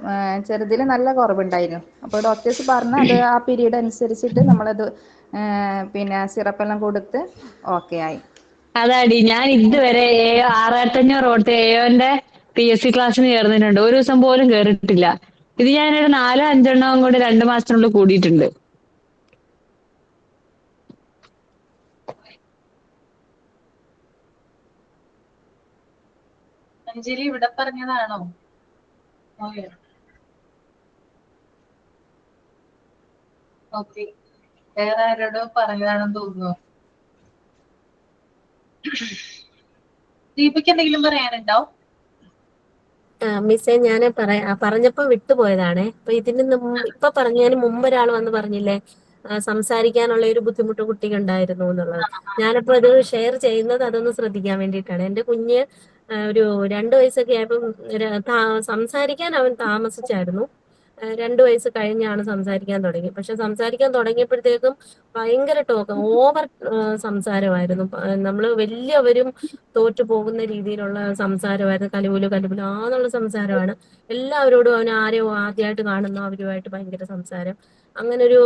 ചെറുതിൽ നല്ല കുറവുണ്ടായിരുന്നു. അപ്പോൾ ഡോക്ടേഴ്സ് പറഞ്ഞ അത് ആ പീരീഡ് അനുസരിച്ചിട്ട് നമ്മളത് പിന്നെ സിറപ്പെല്ലാം കൊടുത്ത് ഓക്കെ ആയി. അതാടി ഞാൻ ഇതുവരെ 6500 തൊട്ട് AOന്റെ PSC ക്ലാസ്സിന് ചേർന്നിട്ടുണ്ട്. ഒരു ദിവസം പോലും കേറിയിട്ടില്ല. ഇത് ഞാനൊരു 4-5 കൂടി 2 മാസത്തിനുള്ളിൽ കൂടിയിട്ടുണ്ട്. അഞ്ജലി ഇവിടെ പറഞ്ഞതാണോ? ഓക്കെ, വേറെ ആരോടോ പറഞ്ഞതാണെന്ന് തോന്നുന്നു. ദീപയ്ക്ക് എന്തെങ്കിലും പറയാനുണ്ടോ? മിസ്സേ ഞാൻ പറഞ്ഞപ്പോ വിട്ടുപോയതാണേ. അപ്പൊ ഇപ്പൊ പറഞ്ഞതിന് മുമ്പ് ഒരാൾ വന്ന് പറഞ്ഞില്ലേ സംസാരിക്കാനുള്ള ഒരു ബുദ്ധിമുട്ട് കുട്ടിക്ക് ഉണ്ടായിരുന്നു എന്നുള്ളത്. ഞാനപ്പോ അത് ഷെയർ ചെയ്യുന്നത് അതൊന്ന് ശ്രദ്ധിക്കാൻ വേണ്ടിയിട്ടാണ്. എന്റെ കുഞ്ഞ് ഒരു 2 വയസ്സൊക്കെ ആയപ്പം സംസാരിക്കാൻ അവൻ താമസിച്ചായിരുന്നു. 2 വയസ്സ് കഴിഞ്ഞാണ് സംസാരിക്കാൻ തുടങ്ങി. പക്ഷെ സംസാരിക്കാൻ തുടങ്ങിയപ്പോഴത്തേക്കും ഭയങ്കര ഓവർ സംസാരമായിരുന്നു. നമ്മള് വലിയവരും തോറ്റു പോകുന്ന രീതിയിലുള്ള സംസാരമായിരുന്നു. കലുകുലു കലുകുലാന്നുള്ള സംസാരമാണ്. എല്ലാവരോടും അവൻ ആരെയോ ആദ്യമായിട്ട് കാണുന്നു അവരുമായിട്ട് ഭയങ്കര സംസാരം. അങ്ങനെ ഒരു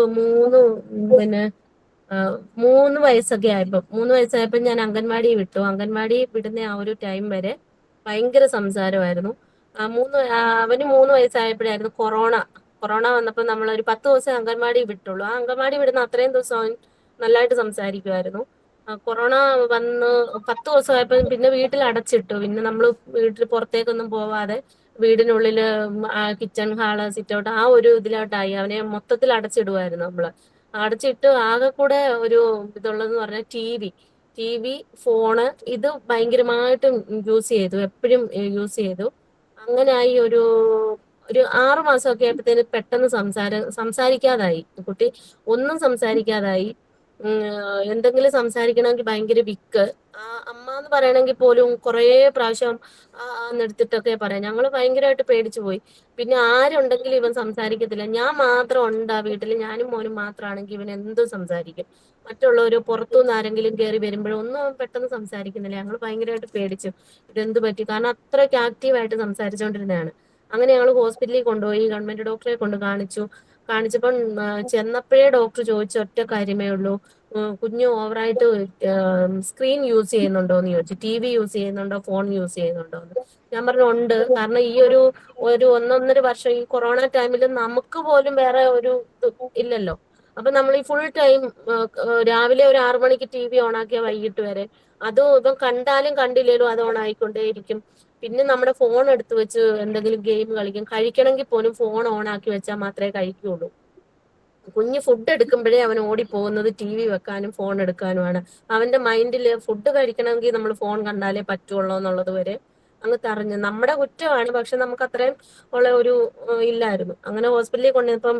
3 വയസ്സായപ്പോ ഞാൻ അംഗൻവാടി വിട്ടു. അംഗൻവാടി വിടുന്ന ആ ഒരു ടൈം വരെ ഭയങ്കര സംസാരമായിരുന്നു. അവന് 3 വയസ്സായപ്പോഴായിരുന്നു കൊറോണ വന്നപ്പോൾ നമ്മൾ ഒരു 10 ദിവസം അംഗൻവാടി വിട്ടുള്ളൂ. ആ അംഗൻവാടി വിടുന്ന അത്രയും ദിവസം അവൻ നല്ലതായിട്ട് സംസാരിക്കുമായിരുന്നു. കൊറോണ വന്ന് 10 ദിവസമായപ്പോ പിന്നെ വീട്ടിൽ അടച്ചിട്ടു. പിന്നെ നമ്മൾ വീട്ടിൽ പുറത്തേക്കൊന്നും പോവാതെ വീടിനുള്ളില് കിച്ചൺ ഹാള് സിറ്റൗട്ട് ആ ഒരു ഇതിലോട്ടായി. അവനെ മൊത്തത്തിൽ അടച്ചിടുമായിരുന്നു നമ്മള്. അടച്ചിട്ട് ആകെ കൂടെ ഒരു ഇതുള്ളതെന്ന് പറഞ്ഞാൽ ടി വി ഫോണ് ഇത് ഭയങ്കരമായിട്ടും യൂസ് ചെയ്തു. എപ്പോഴും യൂസ് ചെയ്തു. അങ്ങനെയായി ഒരു 6 മാസമൊക്കെ ആയപ്പോഴത്തേന് പെട്ടെന്ന് സംസാരിക്കാതായി കുട്ടി. ഒന്നും സംസാരിക്കാതായി. എന്തെങ്കിലും സംസാരിക്കണമെങ്കിൽ ഭയങ്കര വിക്ക്. അമ്മ എന്ന് പറയണമെങ്കിൽ പോലും കുറേ പ്രാവശ്യം എടുത്തിട്ടൊക്കെ പറയാം. ഞങ്ങള് ഭയങ്കരമായിട്ട് പേടിച്ചു പോയി. പിന്നെ ആരുണ്ടെങ്കിലും ഇവൻ സംസാരിക്കത്തില്ല. ഞാൻ മാത്രം ഉണ്ട് ആ വീട്ടിൽ, ഞാനും മോനും മാത്രമാണെങ്കിൽ ഇവൻ എന്തും സംസാരിക്കും. മറ്റുള്ളവര് പുറത്തുനിന്ന് ആരെങ്കിലും കയറി വരുമ്പോഴൊന്നും അവൻ പെട്ടെന്ന് സംസാരിക്കുന്നില്ല. ഞങ്ങൾ ഭയങ്കരമായിട്ട് പേടിച്ചു ഇതെന്ത് പറ്റി. കാരണം അത്രയ്ക്ക് ആക്റ്റീവായിട്ട് സംസാരിച്ചുകൊണ്ടിരുന്നതാണ്. അങ്ങനെ ഞങ്ങൾ ഹോസ്പിറ്റലിൽ കൊണ്ടുപോയി, ഗവൺമെന്റ് ഡോക്ടറെ കൊണ്ട് കാണിച്ചപ്പം ചെന്നപ്പോഴേ ഡോക്ടർ ചോദിച്ച ഒറ്റ കാര്യമേ ഉള്ളൂ, കുഞ്ഞ് ഓവറായിട്ട് സ്ക്രീൻ യൂസ് ചെയ്യുന്നുണ്ടോ എന്ന് ചോദിച്ചു. TV യൂസ് ചെയ്യുന്നുണ്ടോ, ഫോൺ യൂസ് ചെയ്യുന്നുണ്ടോ എന്ന്. ഞാൻ പറഞ്ഞു ഉണ്ട്. കാരണം ഈ ഒരു 1-1.5 വർഷം ഈ കൊറോണ ടൈമിൽ നമുക്ക് പോലും വേറെ ഒരു ഇല്ലല്ലോ. അപ്പൊ നമ്മൾ ഈ ഫുൾ ടൈം രാവിലെ ഒരു 6 മണിക്ക് TV ഓണാക്കിയ വൈകിട്ട് വരെ അതും ഇപ്പം കണ്ടാലും കണ്ടില്ലേലും അത് ഓൺ ആയിക്കൊണ്ടേയിരിക്കും. പിന്നെ നമ്മുടെ ഫോൺ എടുത്ത് വെച്ച് എന്തെങ്കിലും ഗെയിം കളിക്കും. കഴിക്കണമെങ്കിൽ പോലും ഫോൺ ഓൺ ആക്കി വെച്ചാൽ മാത്രമേ കഴിക്കുകയുള്ളൂ. കുഞ്ഞ് ഫുഡ് എടുക്കുമ്പോഴേ അവൻ ഓടിപ്പോകുന്നത് TV വെക്കാനും ഫോൺ എടുക്കാനുമാണ്. അവന്റെ മൈൻഡിൽ ഫുഡ് കഴിക്കണമെങ്കിൽ നമ്മൾ ഫോൺ കണ്ടാലേ പറ്റുള്ളൂ എന്നുള്ളത് വരെ അങ്ങ് തറഞ്ഞു. നമ്മുടെ കുറ്റമാണ്, പക്ഷെ നമുക്ക് അത്രയും ഉള്ള ഒരു ഇല്ലായിരുന്നു. അങ്ങനെ ഹോസ്പിറ്റലിൽ കൊണ്ടുവന്നപ്പം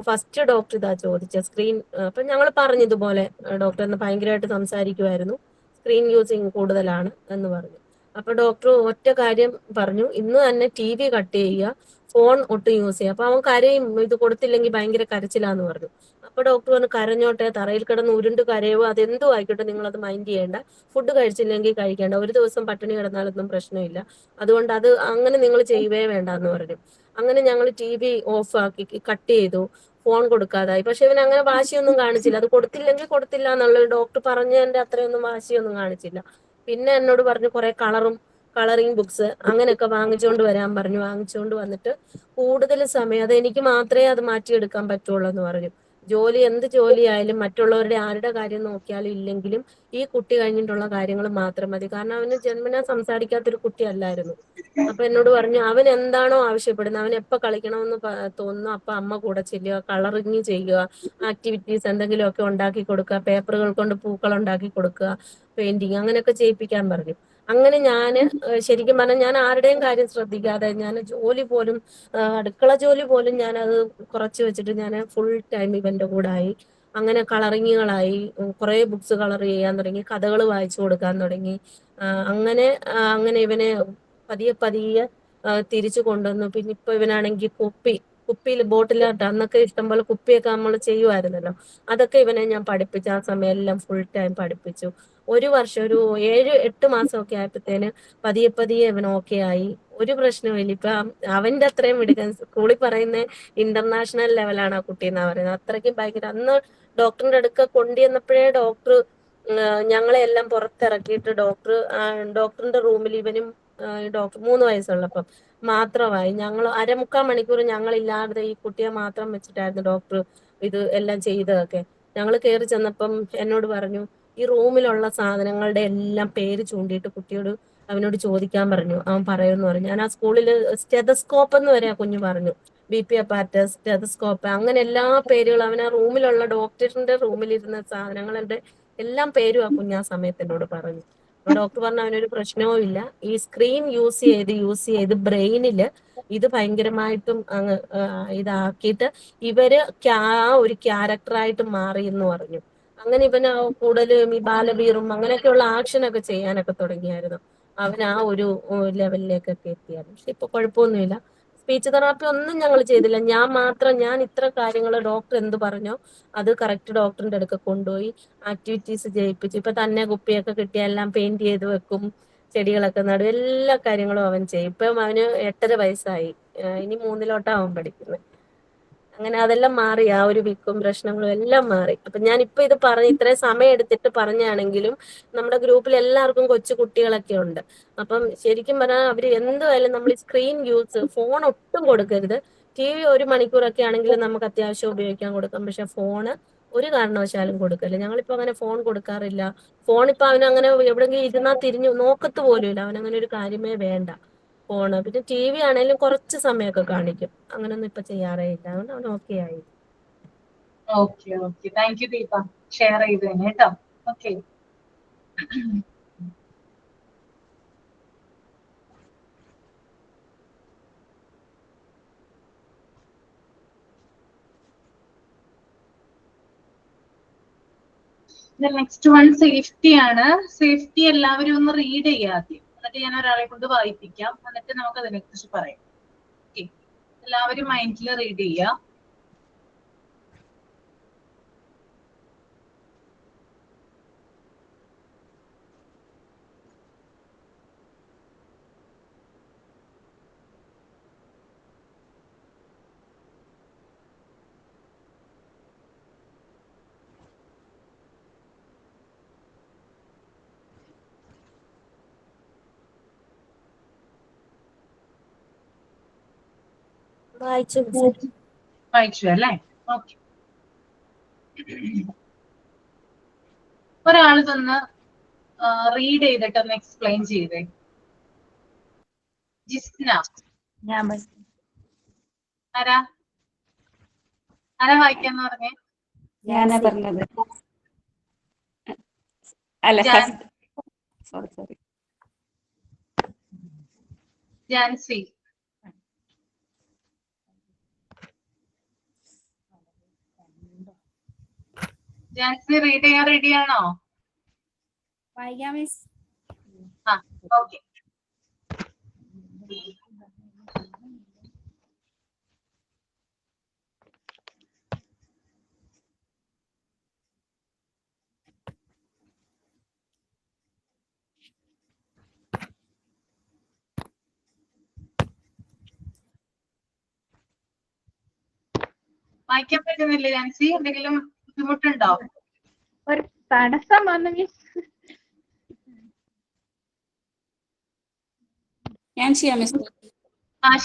ഫസ്റ്റ് ഡോക്ടർ ഇതാ ചോദിച്ച സ്ക്രീൻ. അപ്പൊ ഞങ്ങൾ പറഞ്ഞു ഇതുപോലെ ഡോക്ടർ എന്ന് ഭയങ്കരമായിട്ട് സംസാരിക്കുമായിരുന്നു, സ്ക്രീൻ യൂസിങ് കൂടുതലാണ് എന്ന് പറഞ്ഞു. അപ്പൊ ഡോക്ടർ ഒറ്റ കാര്യം പറഞ്ഞു, ഇന്ന് തന്നെ TV കട്ട് ചെയ്യുക, ഫോൺ ഒട്ടും യൂസ് ചെയ്യുക. അപ്പൊ അവൻ കരയും, ഇത് കൊടുത്തില്ലെങ്കിൽ ഭയങ്കര കരച്ചിലാന്ന് പറഞ്ഞു. അപ്പൊ ഡോക്ടർ പറഞ്ഞു കരഞ്ഞോട്ടെ, തറയിൽ കിടന്ന് ഉരുണ്ട് കരയോ അതെന്തോ ആയിക്കോട്ടെ, നിങ്ങളത് മൈൻഡ് ചെയ്യേണ്ട. ഫുഡ് കഴിച്ചില്ലെങ്കിൽ കഴിക്കേണ്ട, ഒരു ദിവസം പട്ടിണി കിടന്നാലൊന്നും പ്രശ്നമില്ല. അതുകൊണ്ട് അത് അങ്ങനെ നിങ്ങൾ ചെയ്യുവേ വേണ്ട എന്ന് പറഞ്ഞു. അങ്ങനെ ഞങ്ങൾ TV ഓഫ് ആക്കി കട്ട് ചെയ്തു, ഫോൺ കൊടുക്കാതായി. പക്ഷെ ഇവൻ അങ്ങനെ വാശിയൊന്നും കാണിച്ചില്ല. അത് കൊടുത്തില്ലെങ്കിൽ കൊടുത്തില്ല എന്നുള്ള ഡോക്ടർ പറഞ്ഞതിന്റെ അത്രയൊന്നും വാശിയൊന്നും കാണിച്ചില്ല. പിന്നെ എന്നോട് പറഞ്ഞു കുറെ കളറിംഗ് ബുക്സ് അങ്ങനെയൊക്കെ വാങ്ങിച്ചുകൊണ്ട് വരാൻ പറഞ്ഞു. വാങ്ങിച്ചുകൊണ്ട് വന്നിട്ട് കൂടുതൽ സമയം അത് എനിക്ക് മാത്രമേ അത് മാറ്റിയെടുക്കാൻ പറ്റുള്ളൂ എന്ന് പറഞ്ഞു. എന്ത് ജോലിയായാലും മറ്റുള്ളവരുടെ ആരുടെ കാര്യം നോക്കിയാലും ഇല്ലെങ്കിലും ഈ കുട്ടി കഴിഞ്ഞിട്ടുള്ള കാര്യങ്ങൾ മാത്രം മതി. കാരണം അവന് ജന്മനാ സംസാരിക്കാത്തൊരു കുട്ടിയല്ലായിരുന്നു. അപ്പൊ എന്നോട് പറഞ്ഞു അവൻ എന്താണോ ആവശ്യപ്പെടുന്നത്, അവൻ എപ്പോ കളിക്കണമെന്ന് തോന്നുന്നു അപ്പൊ അമ്മ കൂടെ ചെല്ലുക, കളറിങ് ചെയ്യുക, ആക്ടിവിറ്റീസ് എന്തെങ്കിലുമൊക്കെ ഉണ്ടാക്കി കൊടുക്കുക, പേപ്പറുകൾ കൊണ്ട് പൂക്കൾ ഉണ്ടാക്കി കൊടുക്കുക, പെയിന്റിങ് അങ്ങനെയൊക്കെ ചെയ്യിപ്പിക്കാൻ പറഞ്ഞു. അങ്ങനെ ശരിക്കും പറഞ്ഞാൽ ഞാൻ ആരുടെയും കാര്യം ശ്രദ്ധിക്കാതെ ഞാൻ ജോലി പോലും അടുക്കള ജോലി പോലും ഞാൻ അത് കുറച്ച് വെച്ചിട്ട് ഞാൻ ഫുൾ ടൈം ഇവന്റെ കൂടെ ആയി. അങ്ങനെ കളറിങ്ങുകളായി, കുറേ ബുക്സ് കളർ ചെയ്യാൻ തുടങ്ങി, കഥകൾ വായിച്ചു കൊടുക്കാൻ തുടങ്ങി. അങ്ങനെ ഇവനെ പതിയെ പതിയെ തിരിച്ചു കൊണ്ടുവന്നു. പിന്നെ ഇപ്പൊ ഇവനാണെങ്കിൽ കുപ്പിയിൽ ബോട്ടിലാട്ട് അന്നൊക്കെ ഇഷ്ടംപോലെ കുപ്പിയൊക്കെ നമ്മൾ ചെയ്യുമായിരുന്നല്ലോ, അതൊക്കെ ഇവനെ ഞാൻ പഠിപ്പിച്ചു. ആ സമയം എല്ലാം ഫുൾ ടൈം പഠിപ്പിച്ചു. ഒരു വർഷം, ഒരു 7-8 മാസമൊക്കെ ആയപ്പോഴത്തേന് പതിയെ പതിയെ ഇവൻ ഓക്കെ ആയി. ഒരു പ്രശ്നവുമില്ല. ഇപ്പൊ അവന്റെ അത്രയും എടുക്കാൻ സ്കൂളിൽ പറയുന്ന ഇന്റർനാഷണൽ ലെവലാണ് ആ കുട്ടി എന്നാ പറയുന്നത്. അത്രയ്ക്കും ഭയങ്കര. അന്ന് ഡോക്ടറിന്റെ അടുക്ക കൊണ്ടുവന്നപ്പോഴേ ഡോക്ടർ ഞങ്ങളെ എല്ലാം പുറത്തിറക്കിയിട്ട് ഡോക്ടറിന്റെ റൂമിൽ ഇവനും ഡോക്ടർ 3 വയസ്സുള്ളപ്പം മാത്രമായി. ഞങ്ങൾ 1/4 മണിക്കൂർ ഞങ്ങളില്ലാതെ ഈ കുട്ടിയെ മാത്രം വെച്ചിട്ടായിരുന്നു ഡോക്ടർ ഇത് എല്ലാം ചെയ്തതൊക്കെ. ഞങ്ങൾ കയറി ചെന്നപ്പം എന്നോട് പറഞ്ഞു, ഈ റൂമിലുള്ള സാധനങ്ങളുടെ എല്ലാം പേര് ചൂണ്ടിയിട്ട് അവനോട് ചോദിക്കാൻ പറഞ്ഞു. അവൻ പറയുമെന്ന് പറഞ്ഞു. ഞാൻ ആ സ്കൂളിൽ സ്റ്റെതസ്കോപ്പ് എന്ന് വരെ ആ കുഞ്ഞു പറഞ്ഞു. BP അപ്പാരറ്റസ്, സ്റ്റെതസ്കോപ്പ്, അങ്ങനെ എല്ലാ പേരുകളും അവൻ ആ റൂമിലുള്ള ഡോക്ടറിന്റെ റൂമിലിരുന്ന സാധനങ്ങളുടെ എല്ലാം പേരും ആ കുഞ്ഞ് ആ സമയത്ത് എന്നോട് പറഞ്ഞു. ഡോക്ടർ പറഞ്ഞു അവനൊരു പ്രശ്നവും ഇല്ല. ഈ സ്ക്രീൻ യൂസ് ചെയ്ത് ബ്രെയിനിൽ ഇത് ഭയങ്കരമായിട്ടും അങ്ങ് ഇതാക്കിയിട്ട് ഇവര് ഒരു ക്യാരക്ടറായിട്ട് മാറി എന്ന് പറഞ്ഞു. അങ്ങനെ ഇവന് കൂടുതലും ഈ ബാലവീറും അങ്ങനെയൊക്കെയുള്ള ആക്ഷനൊക്കെ ചെയ്യാനൊക്കെ തുടങ്ങിയായിരുന്നു. അവൻ ആ ഒരു ലെവലിലേക്കൊക്കെ എത്തിയായിരുന്നു. പക്ഷെ ഇപ്പൊ കുഴപ്പമൊന്നുമില്ല. സ്പീച്ച് തെറാപ്പി ഒന്നും ഞങ്ങൾ ചെയ്തില്ല. ഞാൻ ഇത്ര കാര്യങ്ങൾ ഡോക്ടർ എന്ത് പറഞ്ഞോ അത് കറക്റ്റ് ഡോക്ടറിന്റെ അടുക്ക കൊണ്ടുപോയി ആക്ടിവിറ്റീസ് ചെയ്യിപ്പിച്ചു. ഇപ്പൊ തന്നെ കുപ്പിയൊക്കെ കിട്ടിയ എല്ലാം പെയിന്റ് ചെയ്ത് വെക്കും, ചെടികളൊക്കെ നടും, എല്ലാ കാര്യങ്ങളും അവൻ ചെയ്യും. ഇപ്പം അവന് 8.5 വയസ്സായി. ഇനി 3-ലോട്ടാവും പഠിക്കുന്നത്. അങ്ങനെ അതെല്ലാം മാറി. ആ ഒരു വിക്കും പ്രശ്നങ്ങളും എല്ലാം മാറി. അപ്പൊ ഞാൻ ഇപ്പൊ ഇത് ഇത്രയും സമയം എടുത്തിട്ട് പറഞ്ഞാണെങ്കിലും നമ്മുടെ ഗ്രൂപ്പിൽ എല്ലാവർക്കും കൊച്ചു കുട്ടികളൊക്കെ ഉണ്ട്. അപ്പം ശരിക്കും പറഞ്ഞാൽ അവര് എന്തായാലും നമ്മൾ സ്ക്രീൻ യൂസ്, ഫോൺ ഒട്ടും കൊടുക്കരുത്. TV 1 മണിക്കൂറൊക്കെ ആണെങ്കിൽ നമുക്ക് അത്യാവശ്യം ഉപയോഗിക്കാൻ കൊടുക്കാം. പക്ഷെ ഫോണ് ഒരു കാരണവശാലും കൊടുക്കല്ല. ഞങ്ങളിപ്പോ അങ്ങനെ ഫോൺ കൊടുക്കാറില്ല. ഫോൺ ഇപ്പൊ അവനങ്ങനെ എവിടെയെങ്കിലും ഇരുന്നാ തിരിഞ്ഞു നോക്കത്ത് പോലും ഇല്ല. അവനങ്ങനെ ഒരു കാര്യമേ വേണ്ട ഫോണ്. പിന്നെ TV ആണെങ്കിലും കുറച്ച് സമയമൊക്കെ കാണിക്കും. അങ്ങനൊന്നും ഇപ്പൊ ചെയ്യാറേ ഇല്ല. അതുകൊണ്ട് അവൻ ഓക്കെ ആയി. Okay. Thank you Deepa, share ചെയ്തതിന് കേട്ടോ. ഓക്കെ. നെക്സ്റ്റ് വൺ സേഫ്റ്റി ആണ്. സേഫ്റ്റി എല്ലാവരും ഒന്ന് റീഡ് ചെയ്യാം ആദ്യം, എന്നിട്ട് ഞാൻ ഒരാളെ കൊണ്ട് വായിപ്പിക്കാം, എന്നിട്ട് നമുക്ക് അതിനെ കുറിച്ച് പറയാം. ഓക്കെ, എല്ലാവരും മൈൻഡിൽ റീഡ് ചെയ്യാം. വായിച്ചു അല്ലേ? ഓക്കെ. ഒരാൾ തന്നെ റീഡ് ചെയ്തിട്ട് ഒന്ന് എക്സ്പ്ലെയിൻ ചെയ്തേ. ജിസ്ന, ആരാ വായിക്കാന്ന് പറഞ്ഞേ? ഞാനാ പറഞ്ഞത്. അല്ല, സോറി. ജാൻസി. റീഡ് ചെയ്യാൻ റെഡിയാണോ? വായിക്കാം മിസ്. ഓക്കെ. വായിക്കാൻ പറ്റുന്നില്ലേ ജാൻസി? എന്തെങ്കിലും ബുദ്ധിമുട്ടുണ്ടോ? ഒരു തടസ്സം വന്നു മിസ്. ഞാൻ ചെയ്യാം മിസ്.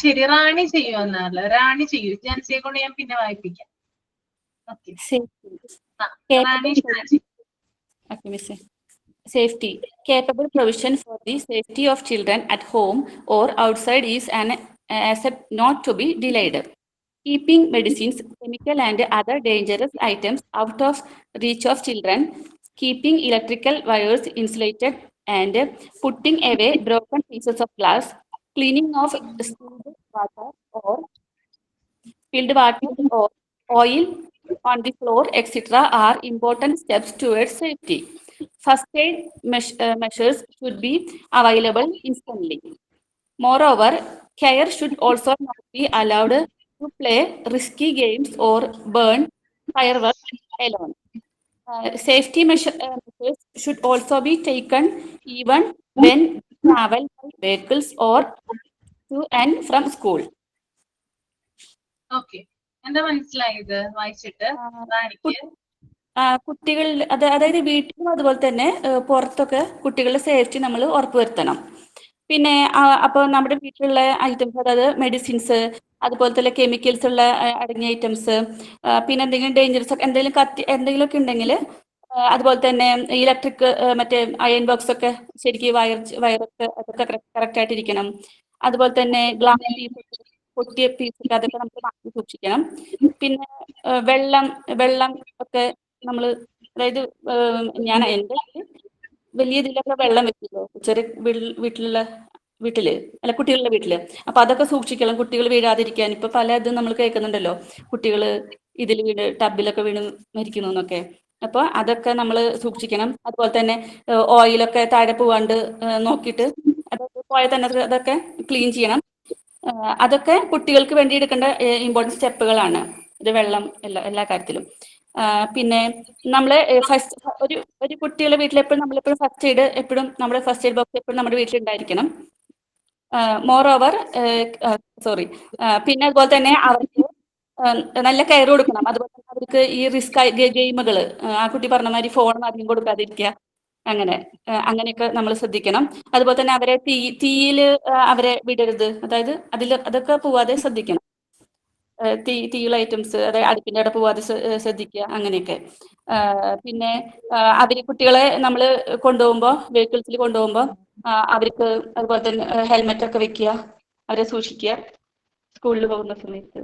ശരി, റാണി ചെയ്യുമെന്നല്ല. റാണി ചെയ്യൂ. ജാൻസിയെ കൊണ്ട് ഞാൻ പിന്നെ വായിപ്പിക്കാം. Safety. Capable provision for the safety of children at home or outside is an asset not to be delayed. Keeping medicines, chemical and other dangerous items out of reach of children, keeping electrical wires insulated and putting away broken pieces of glass, cleaning of spilled water or oil on the floor, etc., are important steps towards safety. First aid measures should be available instantly. Moreover, care should also not be allowed to play risky games or burn fireworks alone. Safety measures should also be taken even when travel by vehicles or to and from school. Okay, എന്താ മനസ്സിലായത് വായിച്ചിട്ട്? റാണിക്ക് കുട്ടികൾ അതായത് വീട്ടിലും അതുപോലെ തന്നെ പുറത്തൊക്കെ കുട്ടികളുടെ സേഫ്റ്റി നമ്മൾ ഉറപ്പുവരുത്തണം. പിന്നെ അപ്പോൾ നമ്മുടെ വീട്ടിലുള്ള ഐറ്റംസ്, അതായത് മെഡിസിൻസ്, അതുപോലെ തന്നെ കെമിക്കൽസ് ഉള്ള അടങ്ങിയ ഐറ്റംസ്, പിന്നെ എന്തെങ്കിലും ഡേഞ്ചറസ് എന്തെങ്കിലും എന്തെങ്കിലുമൊക്കെ ഉണ്ടെങ്കിൽ, അതുപോലെ തന്നെ ഇലക്ട്രിക് മറ്റേ അയൺ ബോക്സ് ഒക്കെ ശരിക്കും വയറൊക്കെ അതൊക്കെ കറക്റ്റ് ആയിട്ടിരിക്കണം. അതുപോലെ തന്നെ ഗ്ലാസ് പീസ്, പൊട്ടിയ പീസൊക്കെ അതൊക്കെ നമുക്ക് മാറ്റി സൂക്ഷിക്കണം. പിന്നെ വെള്ളം ഒക്കെ നമ്മൾ, അതായത് ഞാൻ എൻ്റെ വലിയ ഇതിലൊക്കെ വെള്ളം വെക്കില്ലോ ചെറിയ വീട്ടില് അല്ല കുട്ടികളുടെ വീട്ടില്, അപ്പൊ അതൊക്കെ സൂക്ഷിക്കണം, കുട്ടികൾ വീഴാതിരിക്കാൻ. ഇപ്പൊ പല ഇതും നമ്മൾ കേൾക്കുന്നുണ്ടല്ലോ, കുട്ടികൾ ഇതിൽ വീണ് ടബിലൊക്കെ വീണ് മരിക്കുന്നു എന്നൊക്കെ. അപ്പൊ അതൊക്കെ നമ്മൾ സൂക്ഷിക്കണം. അതുപോലെ തന്നെ ഓയിലൊക്കെ താഴെ പോവാണ്ട് നോക്കിയിട്ട് അതൊക്കെ പോയാൽ തന്നെ അതൊക്കെ ക്ലീൻ ചെയ്യണം. അതൊക്കെ കുട്ടികൾക്ക് വേണ്ടി എടുക്കേണ്ട ഇമ്പോർട്ടൻറ്റ് സ്റ്റെപ്പുകളാണ്. ഇത് വെള്ളം എല്ലാ കാര്യത്തിലും. പിന്നെ നമ്മള് ഒരു കുട്ടികളുടെ വീട്ടിൽ എപ്പോഴും നമ്മളെപ്പോഴും ഫസ്റ്റ് എയ്ഡ് എപ്പോഴും നമ്മുടെ ഫസ്റ്റ് എയ്ഡ് ബോക്സ് എപ്പോഴും നമ്മുടെ വീട്ടിലുണ്ടായിരിക്കണം. മോറോവർ പിന്നെ അതുപോലെ തന്നെ അവർക്ക് നല്ല കെയർ കൊടുക്കണം. അതുപോലെ തന്നെ അവർക്ക് ഈ റിസ്ക് ഗെയിമുകൾ, ആ കുട്ടി പറഞ്ഞ മാതിരി ഫോൺ അധികം കൊടുക്കാതിരിക്കുക, അങ്ങനെയൊക്കെ നമ്മൾ ശ്രദ്ധിക്കണം. അതുപോലെ തന്നെ അവരെ തീയിൽ അവരെ വിടരുത്, അതായത് അതൊക്കെ പോവാതെ ശ്രദ്ധിക്കണം. തീയുള്ള ഐറ്റംസ്, അതായത് അടുപ്പിൻ്റെ അവിടെ പോവാതെ ശ്രദ്ധിക്കുക, അങ്ങനെയൊക്കെ. പിന്നെ കുട്ടികളെ നമ്മൾ കൊണ്ടുപോകുമ്പോൾ, വെഹിക്കിൾസിൽ കൊണ്ടുപോകുമ്പോൾ അവർക്ക് അതുപോലെ തന്നെ ഹെൽമെറ്റ് ഒക്കെ വെക്കുക, അവരെ സൂക്ഷിക്കുക സ്കൂളിൽ പോകുന്ന സമയത്ത്.